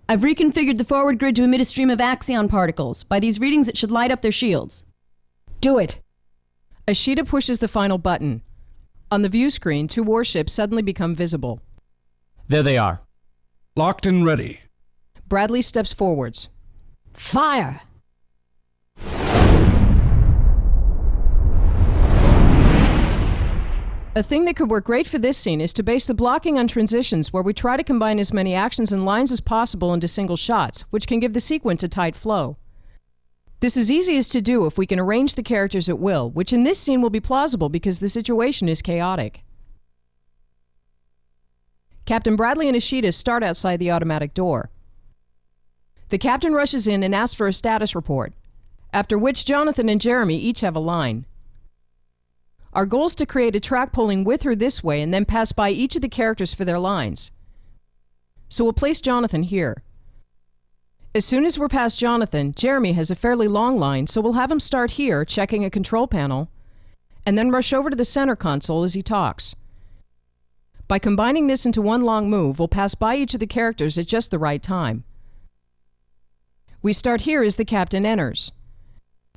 I've reconfigured the forward grid to emit a stream of axion particles. By these readings, it should light up their shields. Do it. Ishida pushes the final button. On the view screen, 2 warships suddenly become visible. There they are. Locked and ready. Bradley steps forwards. Fire! A thing that could work great for this scene is to base the blocking on transitions where we try to combine as many actions and lines as possible into single shots, which can give the sequence a tight flow. This is easiest to do if we can arrange the characters at will, which in this scene will be plausible because the situation is chaotic. Captain Bradley and Ishida start outside the automatic door. The captain rushes in and asks for a status report, after which Jonathan and Jeremy each have a line. Our goal is to create a track pulling with her this way and then pass by each of the characters for their lines. So we'll place Jonathan here. As soon as we're past Jonathan, Jeremy has a fairly long line, so we'll have him start here, checking a control panel, and then rush over to the center console as he talks. By combining this into one long move, we'll pass by each of the characters at just the right time. We start here as the captain enters,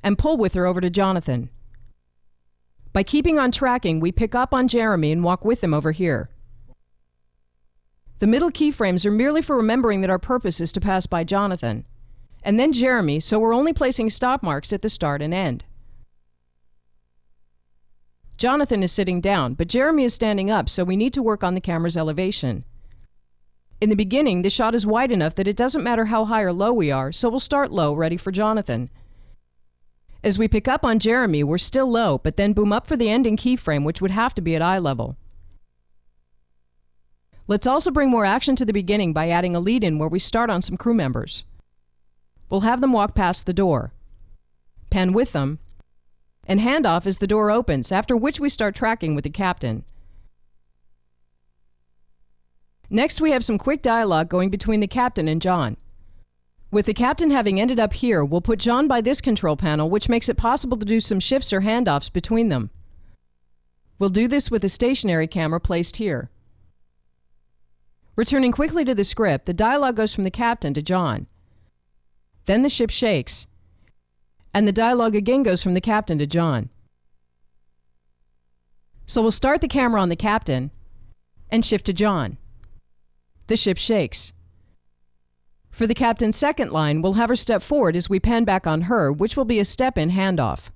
and pull with her over to Jonathan. By keeping on tracking, we pick up on Jeremy and walk with him over here. The middle keyframes are merely for remembering that our purpose is to pass by Jonathan, and then Jeremy, so we're only placing stop marks at the start and end. Jonathan is sitting down, but Jeremy is standing up, so we need to work on the camera's elevation. In the beginning, the shot is wide enough that it doesn't matter how high or low we are, so we'll start low, ready for Jonathan. As we pick up on Jeremy, we're still low, but then boom up for the ending keyframe, which would have to be at eye level. Let's also bring more action to the beginning by adding a lead-in where we start on some crew members. We'll have them walk past the door, pan with them, and hand off as the door opens, after which we start tracking with the captain. Next, we have some quick dialogue going between the captain and John. With the captain having ended up here, we'll put John by this control panel, which makes it possible to do some shifts or handoffs between them. We'll do this with a stationary camera placed here. Returning quickly to the script, the dialogue goes from the captain to John. Then the ship shakes, and the dialogue again goes from the captain to John. So we'll start the camera on the captain and shift to John. The ship shakes. For the captain's second line, we'll have her step forward as we pan back on her, which will be a step-in handoff.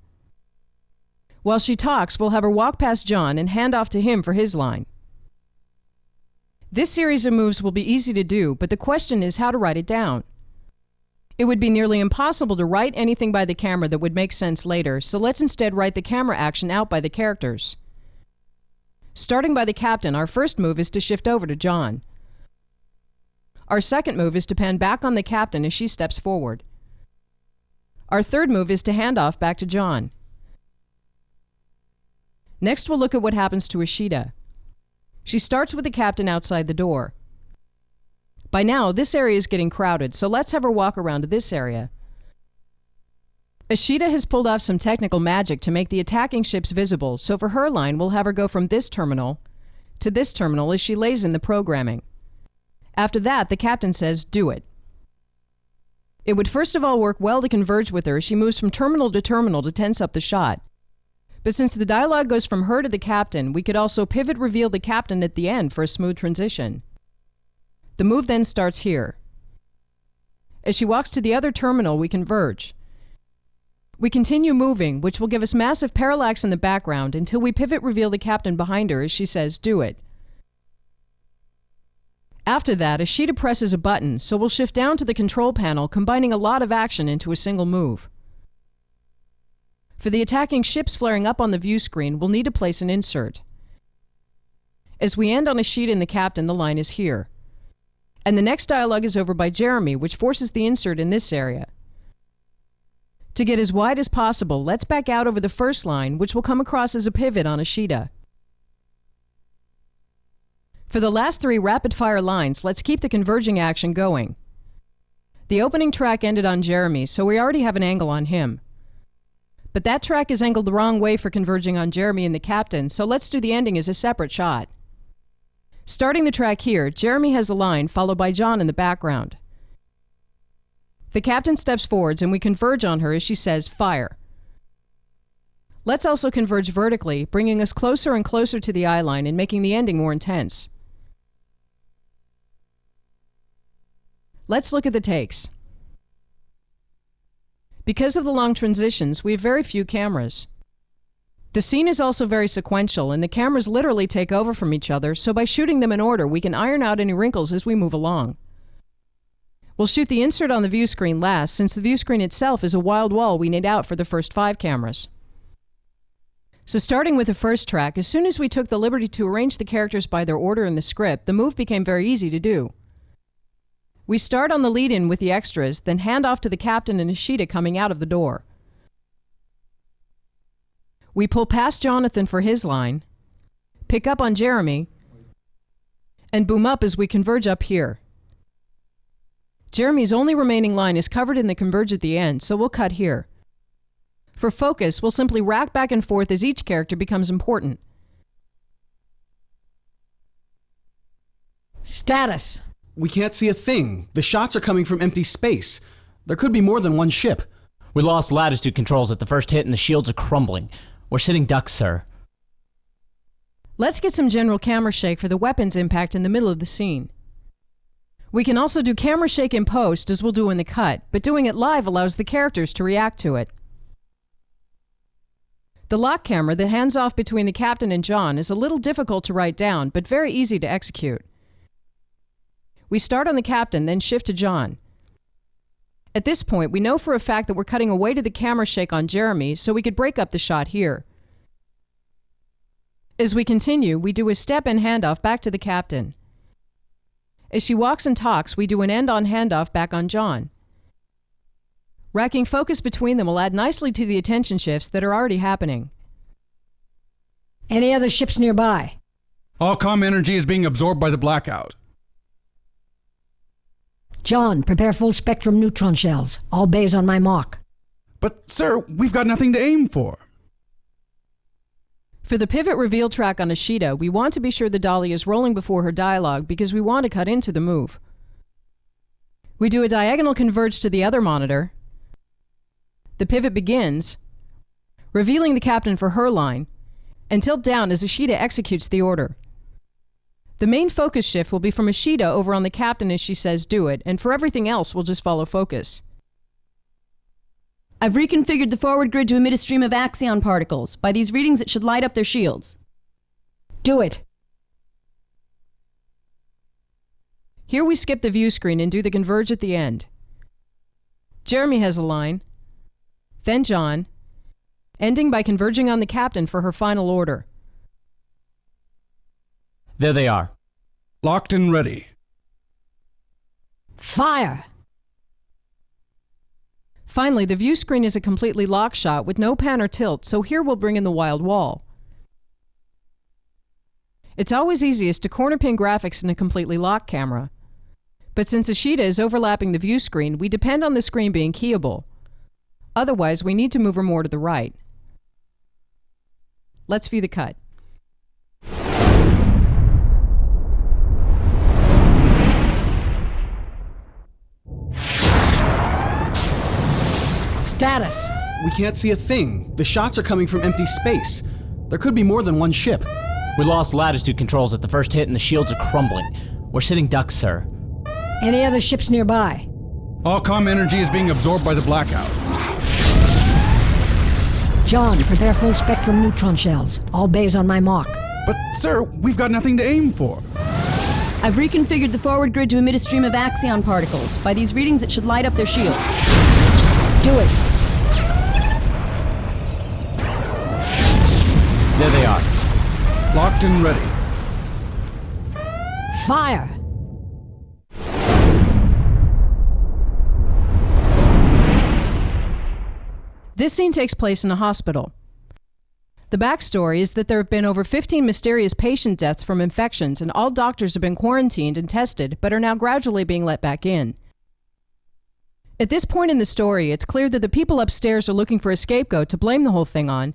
While she talks, we'll have her walk past John and hand off to him for his line. This series of moves will be easy to do, but the question is how to write it down. It would be nearly impossible to write anything by the camera that would make sense later, so let's instead write the camera action out by the characters. Starting by the captain, our first move is to shift over to John. Our second move is to pan back on the captain as she steps forward. Our third move is to hand off back to John. Next, we'll look at what happens to Ishida. She starts with the captain outside the door. By now, this area is getting crowded, so let's have her walk around to this area. Ishida has pulled off some technical magic to make the attacking ships visible, so for her line, we'll have her go from this terminal to this terminal as she lays in the programming. After that, the captain says, "Do it." It would first of all work well to converge with her as she moves from terminal to tense up the shot. But since the dialogue goes from her to the captain, we could also pivot reveal the captain at the end for a smooth transition. The move then starts here. As she walks to the other terminal, we converge. We continue moving, which will give us massive parallax in the background until we pivot reveal the captain behind her as she says, "Do it." After that, Ashita presses a button, so we'll shift down to the control panel, combining a lot of action into a single move. For the attacking ships flaring up on the view screen, we'll need to place an insert. As we end on Ashita and the captain, the line is here. And the next dialogue is over by Jeremy, which forces the insert in this area. To get as wide as possible, let's back out over the first line, which will come across as a pivot on Ashita. For the last 3 rapid-fire lines, let's keep the converging action going. The opening track ended on Jeremy, so we already have an angle on him. But that track is angled the wrong way for converging on Jeremy and the captain, so let's do the ending as a separate shot. Starting the track here, Jeremy has a line, followed by John in the background. The captain steps forwards and we converge on her as she says, "Fire." Let's also converge vertically, bringing us closer and closer to the eye line and making the ending more intense. Let's look at the takes. Because of the long transitions, we have very few cameras. The scene is also very sequential, and the cameras literally take over from each other, so by shooting them in order, we can iron out any wrinkles as we move along. We'll shoot the insert on the view screen last, since the view screen itself is a wild wall we need out for the first 5 cameras. So starting with the first track, as soon as we took the liberty to arrange the characters by their order in the script, the move became very easy to do. We start on the lead-in with the extras, then hand off to the captain and Ashita coming out of the door. We pull past Jonathan for his line, pick up on Jeremy, and boom up as we converge up here. Jeremy's only remaining line is covered in the converge at the end, so we'll cut here. For focus, we'll simply rack back and forth as each character becomes important. Status. We can't see a thing. The shots are coming from empty space. There could be more than one ship. We lost latitude controls at the first hit and the shields are crumbling. We're sitting ducks, sir. Let's get some general camera shake for the weapons impact in the middle of the scene. We can also do camera shake in post, as we'll do in the cut, but doing it live allows the characters to react to it. The lock camera that hands off between the captain and John is a little difficult to write down, but very easy to execute. We start on the captain, then shift to John. At this point, we know for a fact that we're cutting away to the camera shake on Jeremy, so we could break up the shot here. As we continue, we do a step and handoff back to the captain. As she walks and talks, we do an end-on handoff back on John. Racking focus between them will add nicely to the attention shifts that are already happening. Any other ships nearby? All comm energy is being absorbed by the blackout. John, prepare full spectrum neutron shells. All bays on my mark. But, sir, we've got nothing to aim for. For the pivot reveal track on Ashita, we want to be sure the dolly is rolling before her dialogue because we want to cut into the move. We do a diagonal converge to the other monitor. The pivot begins, revealing the captain for her line, and tilt down as Ashita executes the order. The main focus shift will be from Ashita over on the captain as she says "do it," and for everything else we'll just follow focus. I've reconfigured the forward grid to emit a stream of axion particles. By these readings, it should light up their shields. Do it. Here we skip the view screen and do the converge at the end. Jeremy has a line, then John, ending by converging on the captain for her final order. There they are. Locked and ready. Fire! Finally, the view screen is a completely lock shot with no pan or tilt, so here we'll bring in the wild wall. It's always easiest to corner pin graphics in a completely locked camera. But since Ashita is overlapping the view screen, we depend on the screen being keyable. Otherwise, we need to move her more to the right. Let's view the cut. status? We can't see a thing. The shots are coming from empty space. There could be more than one ship. We lost latitude controls at the first hit and the shields are crumbling. We're sitting ducks, sir. Any other ships nearby? All comm energy is being absorbed by the blackout. John, prepare full spectrum neutron shells. All bays on my mark. But, sir, we've got nothing to aim for. I've reconfigured the forward grid to emit a stream of axion particles. By these readings, it should light up their shields. Do it. There they are. Locked and ready. Fire! This scene takes place in a hospital. The backstory is that there have been over 15 mysterious patient deaths from infections, and all doctors have been quarantined and tested, but are now gradually being let back in. At this point in the story, it's clear that the people upstairs are looking for a scapegoat to blame the whole thing on,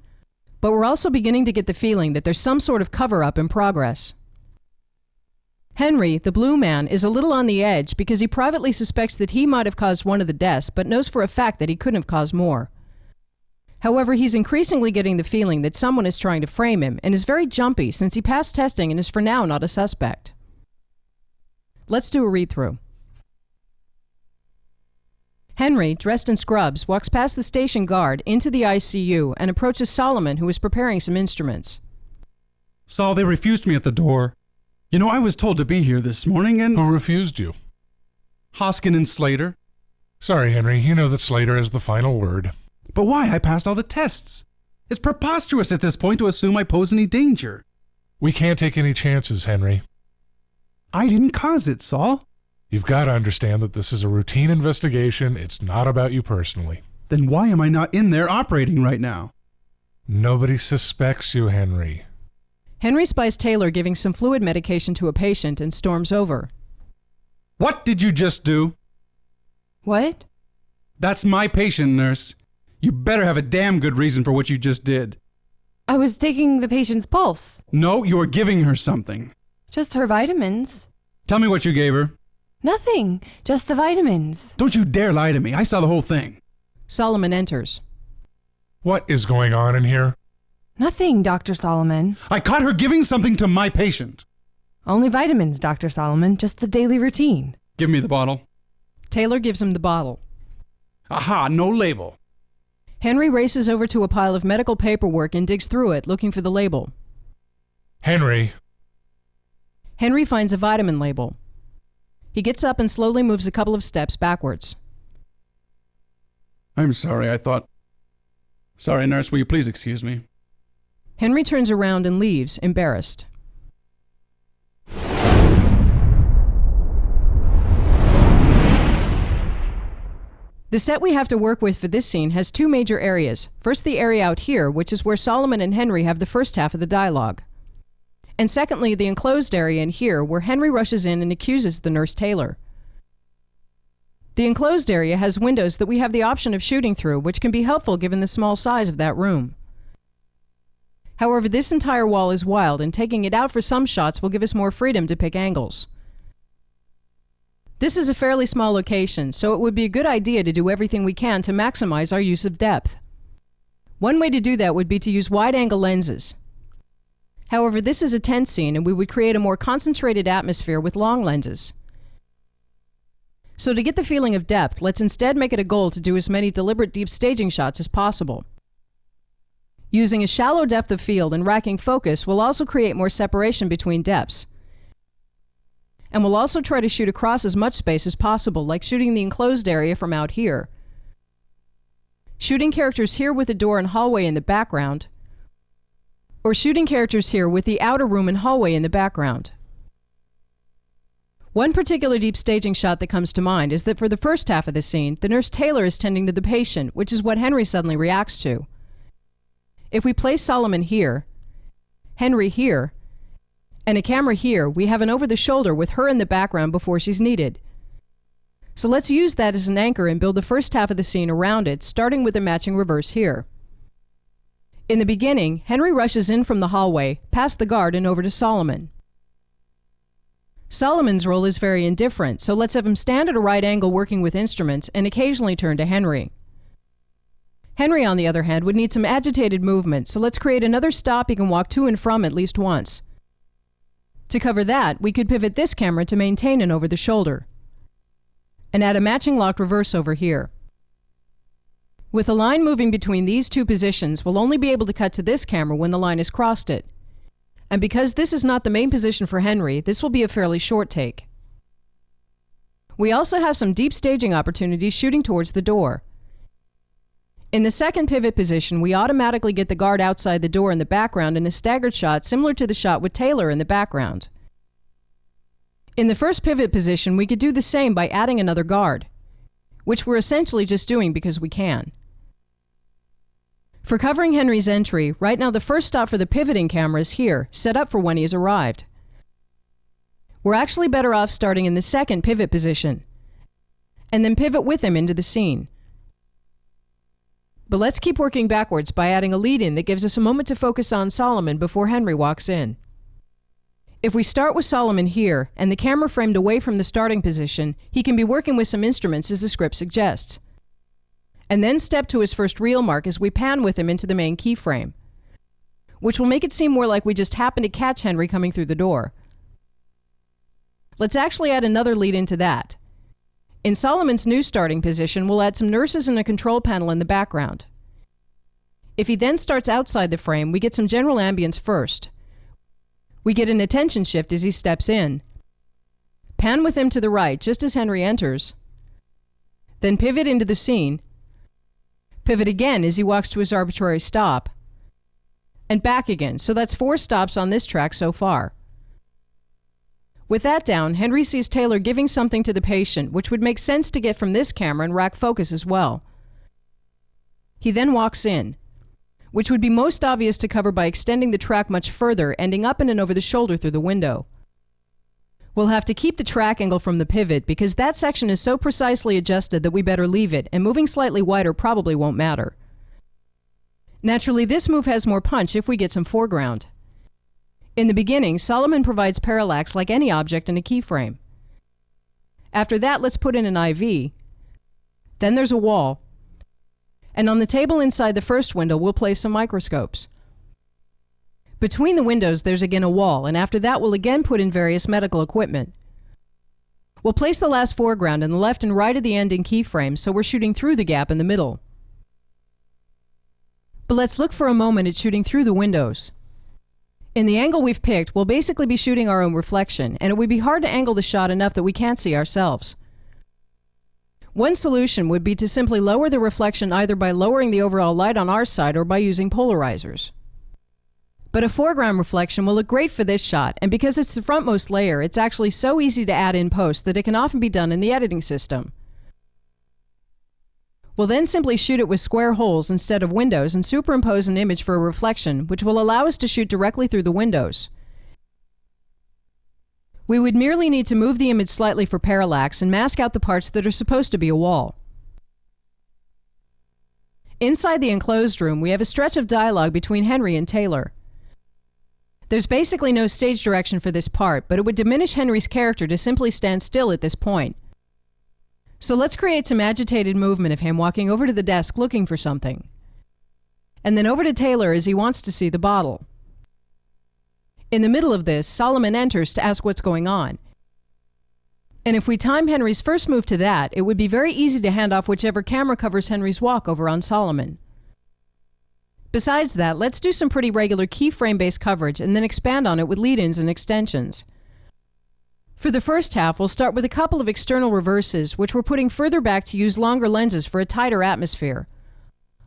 but we're also beginning to get the feeling that there's some sort of cover-up in progress. Henry, the blue man, is a little on the edge because he privately suspects that he might have caused one of the deaths, but knows for a fact that he couldn't have caused more. However, he's increasingly getting the feeling that someone is trying to frame him, and is very jumpy since he passed testing and is for now not a suspect. Let's do a read-through. Henry, dressed in scrubs, walks past the station guard into the ICU and approaches Solomon, who is preparing some instruments. Sol, they refused me at the door. You know, I was told to be here this morning and... Who refused you? Hoskin and Slater. Sorry, Henry. You know that Slater has the final word. But why? I passed all the tests. It's preposterous at this point to assume I pose any danger. We can't take any chances, Henry. I didn't cause it, Sol. You've got to understand that this is a routine investigation. It's not about you personally. Then why am I not in there operating right now? Nobody suspects you, Henry. Henry spies Taylor giving some fluid medication to a patient and storms over. What did you just do? What? That's my patient, nurse. You better have a damn good reason for what you just did. I was taking the patient's pulse. No, you were giving her something. Just her vitamins. Tell me what you gave her. Nothing. Just the vitamins. Don't you dare lie to me. I saw the whole thing. Solomon enters. What is going on in here? Nothing, Dr. Solomon. I caught her giving something to my patient. Only vitamins, Dr. Solomon. Just the daily routine. Give me the bottle. Taylor gives him the bottle. Aha, no label. Henry races over to a pile of medical paperwork and digs through it, looking for the label. Henry. Henry finds a vitamin label. He gets up and slowly moves a couple of steps backwards. I'm sorry, I thought... Sorry, nurse, will you please excuse me? Henry turns around and leaves, embarrassed. The set we have to work with for this scene has two major areas. First, the area out here, which is where Solomon and Henry have the first half of the dialogue. And secondly, the enclosed area in here, where Henry rushes in and accuses the nurse Taylor. The enclosed area has windows that we have the option of shooting through, which can be helpful given the small size of that room. However, this entire wall is wild, and taking it out for some shots will give us more freedom to pick angles. This is a fairly small location, so it would be a good idea to do everything we can to maximize our use of depth. One way to do that would be to use wide-angle lenses. However, this is a tent scene, and we would create a more concentrated atmosphere with long lenses. So to get the feeling of depth, let's instead make it a goal to do as many deliberate deep staging shots as possible. Using a shallow depth of field and racking focus will also create more separation between depths. And we'll also try to shoot across as much space as possible, like shooting the enclosed area from out here. Shooting characters here with a door and hallway in the background, or shooting characters here with the outer room and hallway in the background. One particular deep staging shot that comes to mind is that for the first half of the scene, the nurse Taylor is tending to the patient, which is what Henry suddenly reacts to. If we place Solomon here, Henry here, and a camera here, we have an over-the-shoulder with her in the background before she's needed. So let's use that as an anchor and build the first half of the scene around it, starting with a matching reverse here. In the beginning, Henry rushes in from the hallway, past the guard and over to Solomon. Solomon's role is very indifferent, so let's have him stand at a right angle working with instruments and occasionally turn to Henry. Henry, on the other hand, would need some agitated movement, so let's create another stop he can walk to and from at least once. To cover that, we could pivot this camera to maintain an over the shoulder, and add a matching locked reverse over here. With a line moving between these two positions, we'll only be able to cut to this camera when the line has crossed it. And because this is not the main position for Henry, this will be a fairly short take. We also have some deep staging opportunities shooting towards the door. In the second pivot position, we automatically get the guard outside the door in the background in a staggered shot similar to the shot with Taylor in the background. In the first pivot position, we could do the same by adding another guard, which we're essentially just doing because we can. For covering Henry's entry, right now the first stop for the pivoting camera is here, set up for when he has arrived. We're actually better off starting in the second pivot position, and then pivot with him into the scene. But let's keep working backwards by adding a lead-in that gives us a moment to focus on Solomon before Henry walks in. If we start with Solomon here, and the camera framed away from the starting position, he can be working with some instruments as the script suggests. And then step to his first reel mark as we pan with him into the main keyframe, which will make it seem more like we just happened to catch Henry coming through the door. Let's actually add another lead into that. In Solomon's new starting position, we'll add some nurses and a control panel in the background. If he then starts outside the frame, we get some general ambience first. We get an attention shift as he steps in. Pan with him to the right just as Henry enters. Then pivot into the scene. Pivot again as he walks to his arbitrary stop. And back again, so that's 4 stops on this track so far. With that down, Henry sees Taylor giving something to the patient, which would make sense to get from this camera and rack focus as well. He then walks in, which would be most obvious to cover by extending the track much further, ending up in and over the shoulder through the window. We'll have to keep the track angle from the pivot because that section is so precisely adjusted that we better leave it, and moving slightly wider probably won't matter. Naturally, this move has more punch if we get some foreground. In the beginning, Solomon provides parallax like any object in a keyframe. After that, let's put in an IV. Then there's a wall. And on the table inside the first window, we'll place some microscopes. Between the windows, there's again a wall, and after that, we'll again put in various medical equipment. We'll place the last foreground in the left and right of the ending keyframe, so we're shooting through the gap in the middle. But let's look for a moment at shooting through the windows. In the angle we've picked, we'll basically be shooting our own reflection, and it would be hard to angle the shot enough that we can't see ourselves. One solution would be to simply lower the reflection either by lowering the overall light on our side or by using polarizers. But a foreground reflection will look great for this shot, and because it's the frontmost layer, it's actually so easy to add in post that it can often be done in the editing system. We'll then simply shoot it with square holes instead of windows and superimpose an image for a reflection, which will allow us to shoot directly through the windows. We would merely need to move the image slightly for parallax and mask out the parts that are supposed to be a wall. Inside the enclosed room, we have a stretch of dialogue between Henry and Taylor. There's basically no stage direction for this part, but it would diminish Henry's character to simply stand still at this point. So let's create some agitated movement of him walking over to the desk looking for something. And then over to Taylor as he wants to see the bottle. In the middle of this, Solomon enters to ask what's going on. And if we time Henry's first move to that, it would be very easy to hand off whichever camera covers Henry's walk over on Solomon. Besides that, let's do some pretty regular keyframe-based coverage and then expand on it with lead-ins and extensions. For the first half, we'll start with a couple of external reverses, which we're putting further back to use longer lenses for a tighter atmosphere.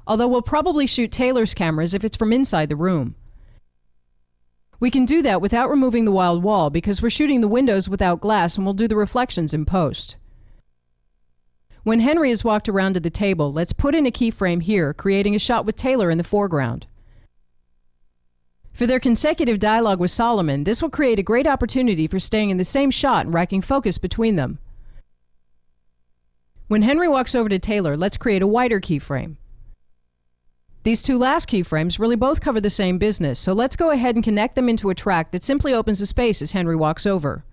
Although we'll probably shoot Taylor's cameras if it's from inside the room. We can do that without removing the wild wall because we're shooting the windows without glass and we'll do the reflections in post. When Henry has walked around to the table, let's put in a keyframe here, creating a shot with Taylor in the foreground. For their consecutive dialogue with Solomon, this will create a great opportunity for staying in the same shot and racking focus between them. When Henry walks over to Taylor, let's create a wider keyframe. These two last keyframes really both cover the same business, so let's go ahead and connect them into a track that simply opens a space as Henry walks over.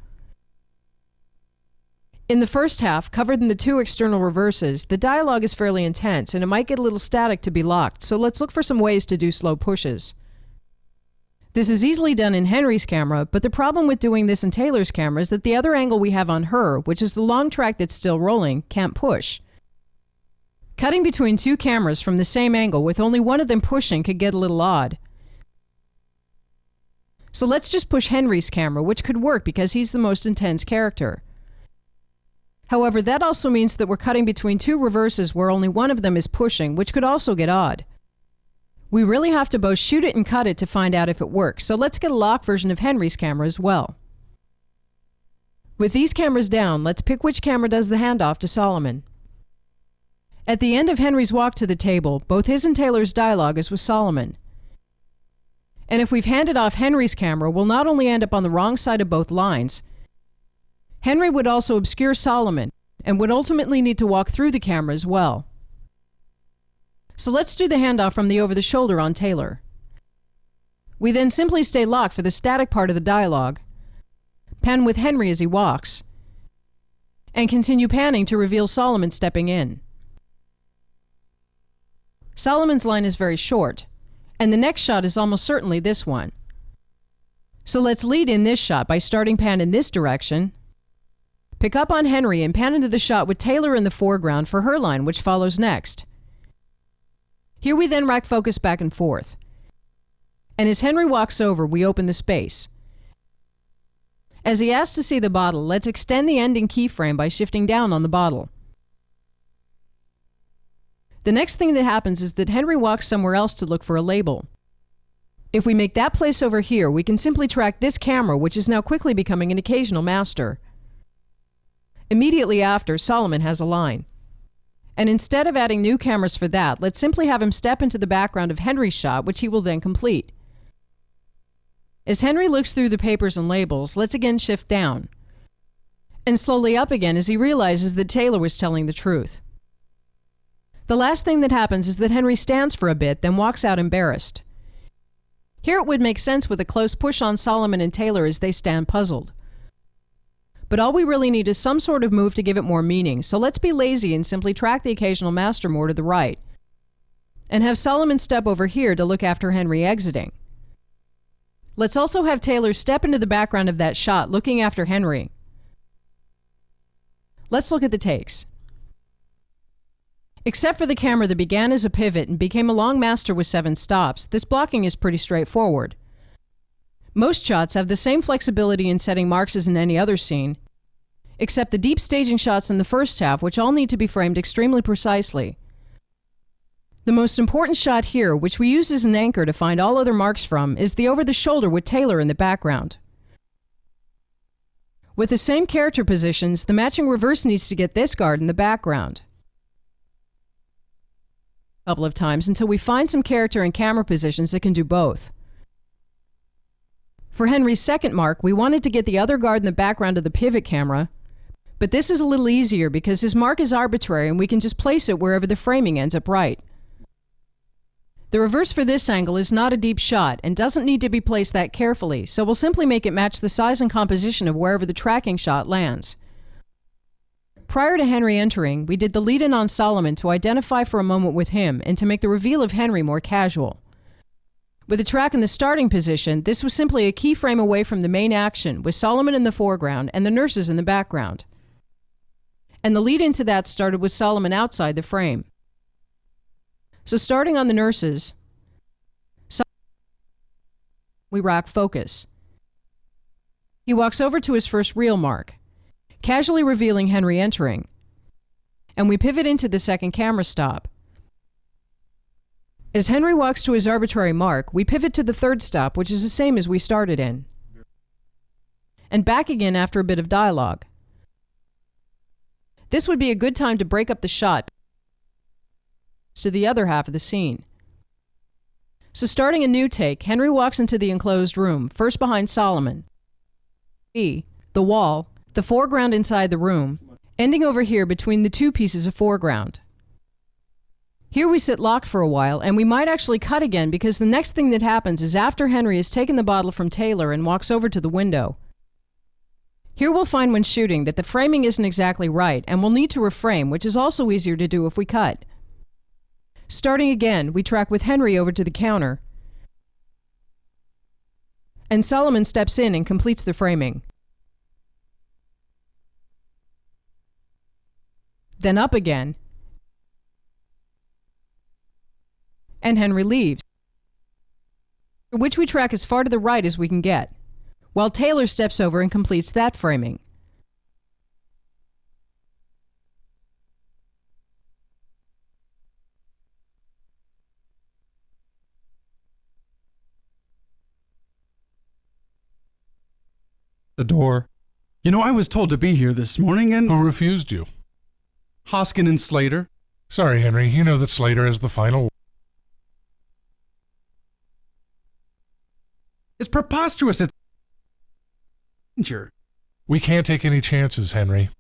In the first half, covered in the two external reverses, the dialogue is fairly intense and it might get a little static to be locked, so let's look for some ways to do slow pushes. This is easily done in Henry's camera, but the problem with doing this in Taylor's camera is that the other angle we have on her, which is the long track that's still rolling, can't push. Cutting between two cameras from the same angle with only one of them pushing could get a little odd. So let's just push Henry's camera, which could work because he's the most intense character. However, that also means that we're cutting between two reverses where only one of them is pushing, which could also get odd. We really have to both shoot it and cut it to find out if it works, so let's get a lock version of Henry's camera as well. With these cameras down, let's pick which camera does the handoff to Solomon. At the end of Henry's walk to the table, both his and Taylor's dialogue is with Solomon. And if we've handed off Henry's camera, we'll not only end up on the wrong side of both lines, Henry would also obscure Solomon and would ultimately need to walk through the camera as well. So let's do the handoff from the over-the-shoulder on Taylor. We then simply stay locked for the static part of the dialogue, pan with Henry as he walks, and continue panning to reveal Solomon stepping in. Solomon's line is very short, and the next shot is almost certainly this one. So let's lead in this shot by starting pan in this direction, pick up on Henry and pan into the shot with Taylor in the foreground for her line, which follows next. Here we then rack focus back and forth. And as Henry walks over, we open the space. As he asks to see the bottle, let's extend the ending keyframe by shifting down on the bottle. The next thing that happens is that Henry walks somewhere else to look for a label. If we make that place over here, we can simply track this camera, which is now quickly becoming an occasional master. Immediately after, Solomon has a line. And instead of adding new cameras for that, let's simply have him step into the background of Henry's shot, which he will then complete. As Henry looks through the papers and labels, let's again shift down, and slowly up again as he realizes that Taylor was telling the truth. The last thing that happens is that Henry stands for a bit, then walks out embarrassed. Here it would make sense with a close push on Solomon and Taylor as they stand puzzled. But all we really need is some sort of move to give it more meaning, so let's be lazy and simply track the occasional master more to the right, and have Solomon step over here to look after Henry exiting. Let's also have Taylor step into the background of that shot, looking after Henry. Let's look at the takes. Except for the camera that began as a pivot and became a long master with 7 stops, this blocking is pretty straightforward. Most shots have the same flexibility in setting marks as in any other scene, except the deep staging shots in the first half, which all need to be framed extremely precisely. The most important shot here, which we use as an anchor to find all other marks from, is the over-the-shoulder with Taylor in the background. With the same character positions, the matching reverse needs to get this guard in the background a couple of times until we find some character and camera positions that can do both. For Henry's second mark, we wanted to get the other guard in the background of the pivot camera, but this is a little easier because his mark is arbitrary and we can just place it wherever the framing ends up right. The reverse for this angle is not a deep shot and doesn't need to be placed that carefully, so we'll simply make it match the size and composition of wherever the tracking shot lands. Prior to Henry entering, we did the lead-in on Solomon to identify for a moment with him and to make the reveal of Henry more casual. With the track in the starting position, this was simply a keyframe away from the main action, with Solomon in the foreground and the nurses in the background. And the lead into that started with Solomon outside the frame. So starting on the nurses, we rack focus. He walks over to his first real mark, casually revealing Henry entering, and we pivot into the second camera stop. As Henry walks to his arbitrary mark, we pivot to the third stop, which is the same as we started in, and back again after a bit of dialogue. This would be a good time to break up the shot to the other half of the scene. So starting a new take, Henry walks into the enclosed room, first behind Solomon, the wall, the foreground inside the room, ending over here between the two pieces of foreground. Here we sit locked for a while, and we might actually cut again because the next thing that happens is after Henry has taken the bottle from Taylor and walks over to the window, Here we'll find when shooting that the framing isn't exactly right, and we'll need to reframe, which is also easier to do if we cut. Starting again, we track with Henry over to the counter, and Solomon steps in and completes the framing. Then up again, and Henry leaves, which we track as far to the right as we can get, while Taylor steps over and completes that framing. The door. You know, I was told to be here this morning and... Who refused you? Hoskin and Slater. Sorry, Henry. You know that Slater has the final. It's preposterous at danger. We can't take any chances, Henry.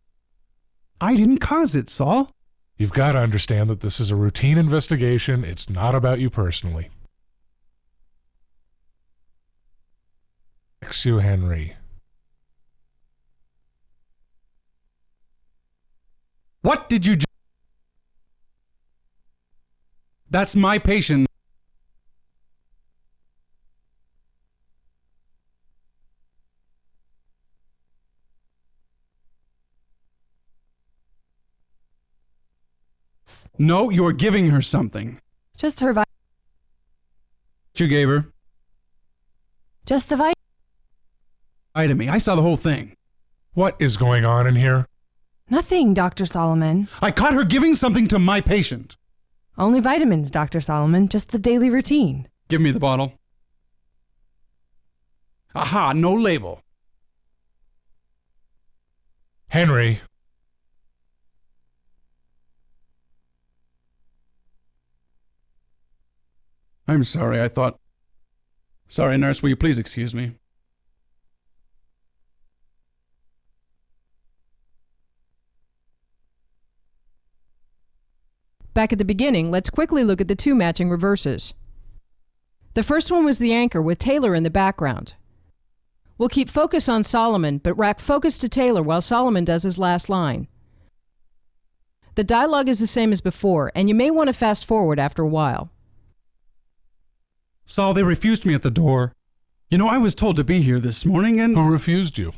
I didn't cause it, Saul. You've got to understand that this is a routine investigation. It's not about you personally. Thanks you, Henry. What did you... That's my patient. No, you're giving her something. Just her You gave her. Just the Lie to me. I saw the whole thing. What is going on in here? Nothing, Dr. Solomon. I caught her giving something to my patient. Only vitamins, Dr. Solomon. Just the daily routine. Give me the bottle. Aha, no label. Henry. I'm sorry, I thought... Sorry, nurse, will you please excuse me? Back at the beginning, let's quickly look at the two matching reverses. The first one was the anchor with Taylor in the background. We'll keep focus on Solomon, but rack focus to Taylor while Solomon does his last line. The dialogue is the same as before, and you may want to fast forward after a while. Saul, they refused me at the door. You know, I was told to be here this morning and... Who refused you?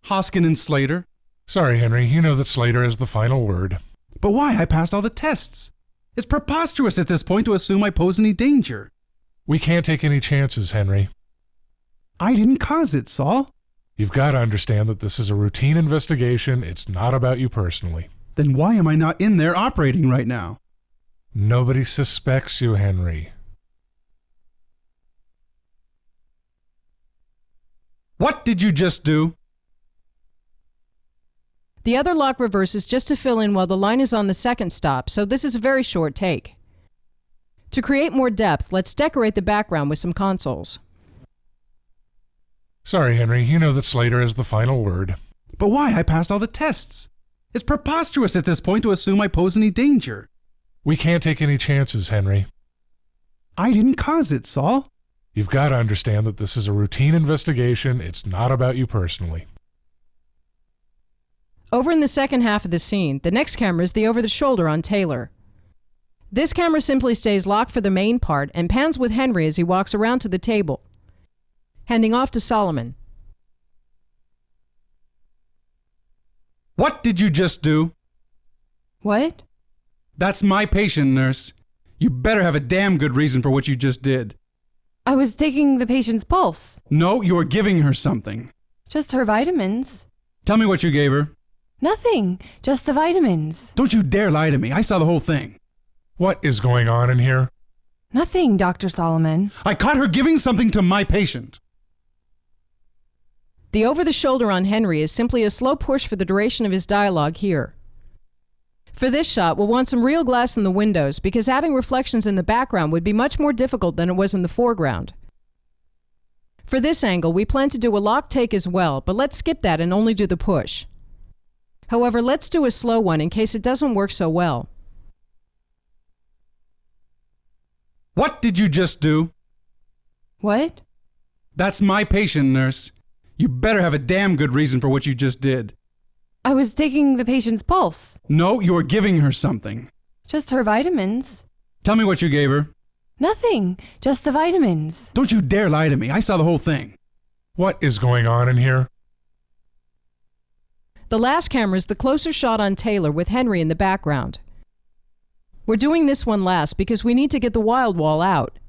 Hoskin and Slater. Sorry, Henry. You know that Slater has the final word. But why? I passed all the tests. It's preposterous at this point to assume I pose any danger. We can't take any chances, Henry. I didn't cause it, Saul. You've got to understand that this is a routine investigation. It's not about you personally. Then why am I not in there operating right now? Nobody suspects you, Henry. What did you just do? The other lock reverse is just to fill in while the line is on the second stop, so this is a very short take. To create more depth, let's decorate the background with some consoles. Sorry, Henry. You know that Slater has the final word. But why? I passed all the tests. It's preposterous at this point to assume I pose any danger. We can't take any chances, Henry. I didn't cause it, Saul. You've got to understand that this is a routine investigation. It's not about you personally. Over in the second half of the scene, the next camera is the over-the-shoulder on Taylor. This camera simply stays locked for the main part and pans with Henry as he walks around to the table, handing off to Solomon. What did you just do? What? That's my patient, nurse. You better have a damn good reason for what you just did. I was taking the patient's pulse. No, you were giving her something. Just her vitamins. Tell me what you gave her. Nothing. Just the vitamins. Don't you dare lie to me. I saw the whole thing. What is going on in here? Nothing, Dr. Solomon. I caught her giving something to my patient. The over-the-shoulder on Henry is simply a slow push for the duration of his dialogue here. For this shot, we'll want some real glass in the windows because adding reflections in the background would be much more difficult than it was in the foreground. For this angle, we plan to do a lock take as well, but let's skip that and only do the push. However, let's do a slow one in case it doesn't work so well. What did you just do? What? That's my patient, nurse. You better have a damn good reason for what you just did. I was taking the patient's pulse. No, you were giving her something. Just her vitamins. Tell me what you gave her. Nothing. Just the vitamins. Don't you dare lie to me. I saw the whole thing. What is going on in here? The last camera is the closer shot on Taylor with Henry in the background. We're doing this one last because we need to get the wild wall out.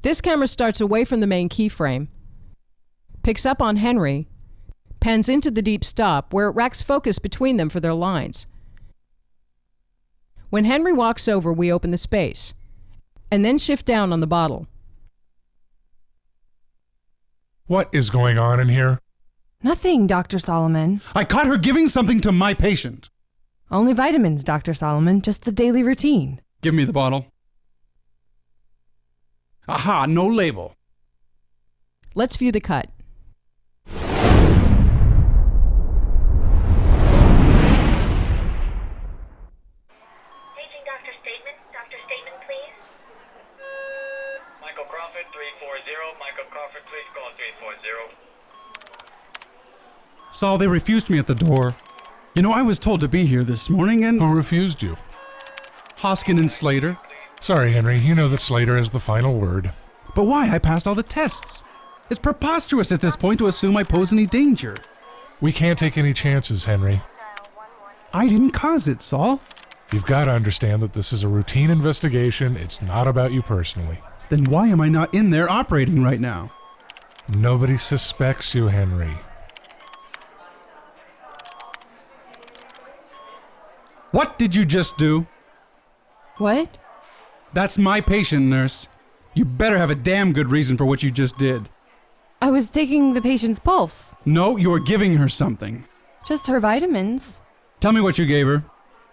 This camera starts away from the main keyframe, picks up on Henry, pans into the deep stop where it racks focus between them for their lines. When Henry walks over, we open the space, and then shift down on the bottle. What is going on in here? Nothing, Dr. Solomon. I caught her giving something to my patient. Only vitamins, Dr. Solomon. Just the daily routine. Give me the bottle. Aha, no label. Let's view the cut. Paging Dr. Statement. Dr. Statement, please. Michael Crawford, 340. Michael Crawford, please call 340. Saul, they refused me at the door. You know, I was told to be here this morning and... Who refused you? Hoskin and Slater. Sorry, Henry. You know that Slater has the final word. But why? I passed all the tests. It's preposterous at this point to assume I pose any danger. We can't take any chances, Henry. I didn't cause it, Saul. You've got to understand that this is a routine investigation. It's not about you personally. Then why am I not in there operating right now? Nobody suspects you, Henry. What did you just do? What? That's my patient, nurse. You better have a damn good reason for what you just did. I was taking the patient's pulse. No, you were giving her something. Just her vitamins. Tell me what you gave her.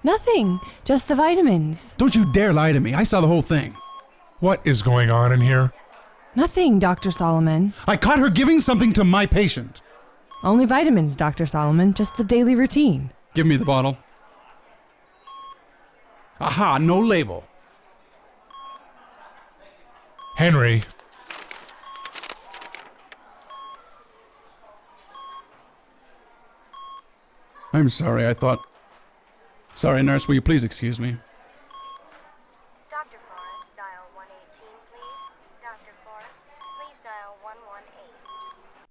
Nothing. Just the vitamins. Don't you dare lie to me. I saw the whole thing. What is going on in here? Nothing, Dr. Solomon. I caught her giving something to my patient. Only vitamins, Dr. Solomon. Just the daily routine. Give me the bottle. Aha, no label. Henry. I'm sorry, I thought... Sorry, nurse, will you please excuse me? Dr. Forrest, dial 118, please. Dr. Forrest, please dial 118.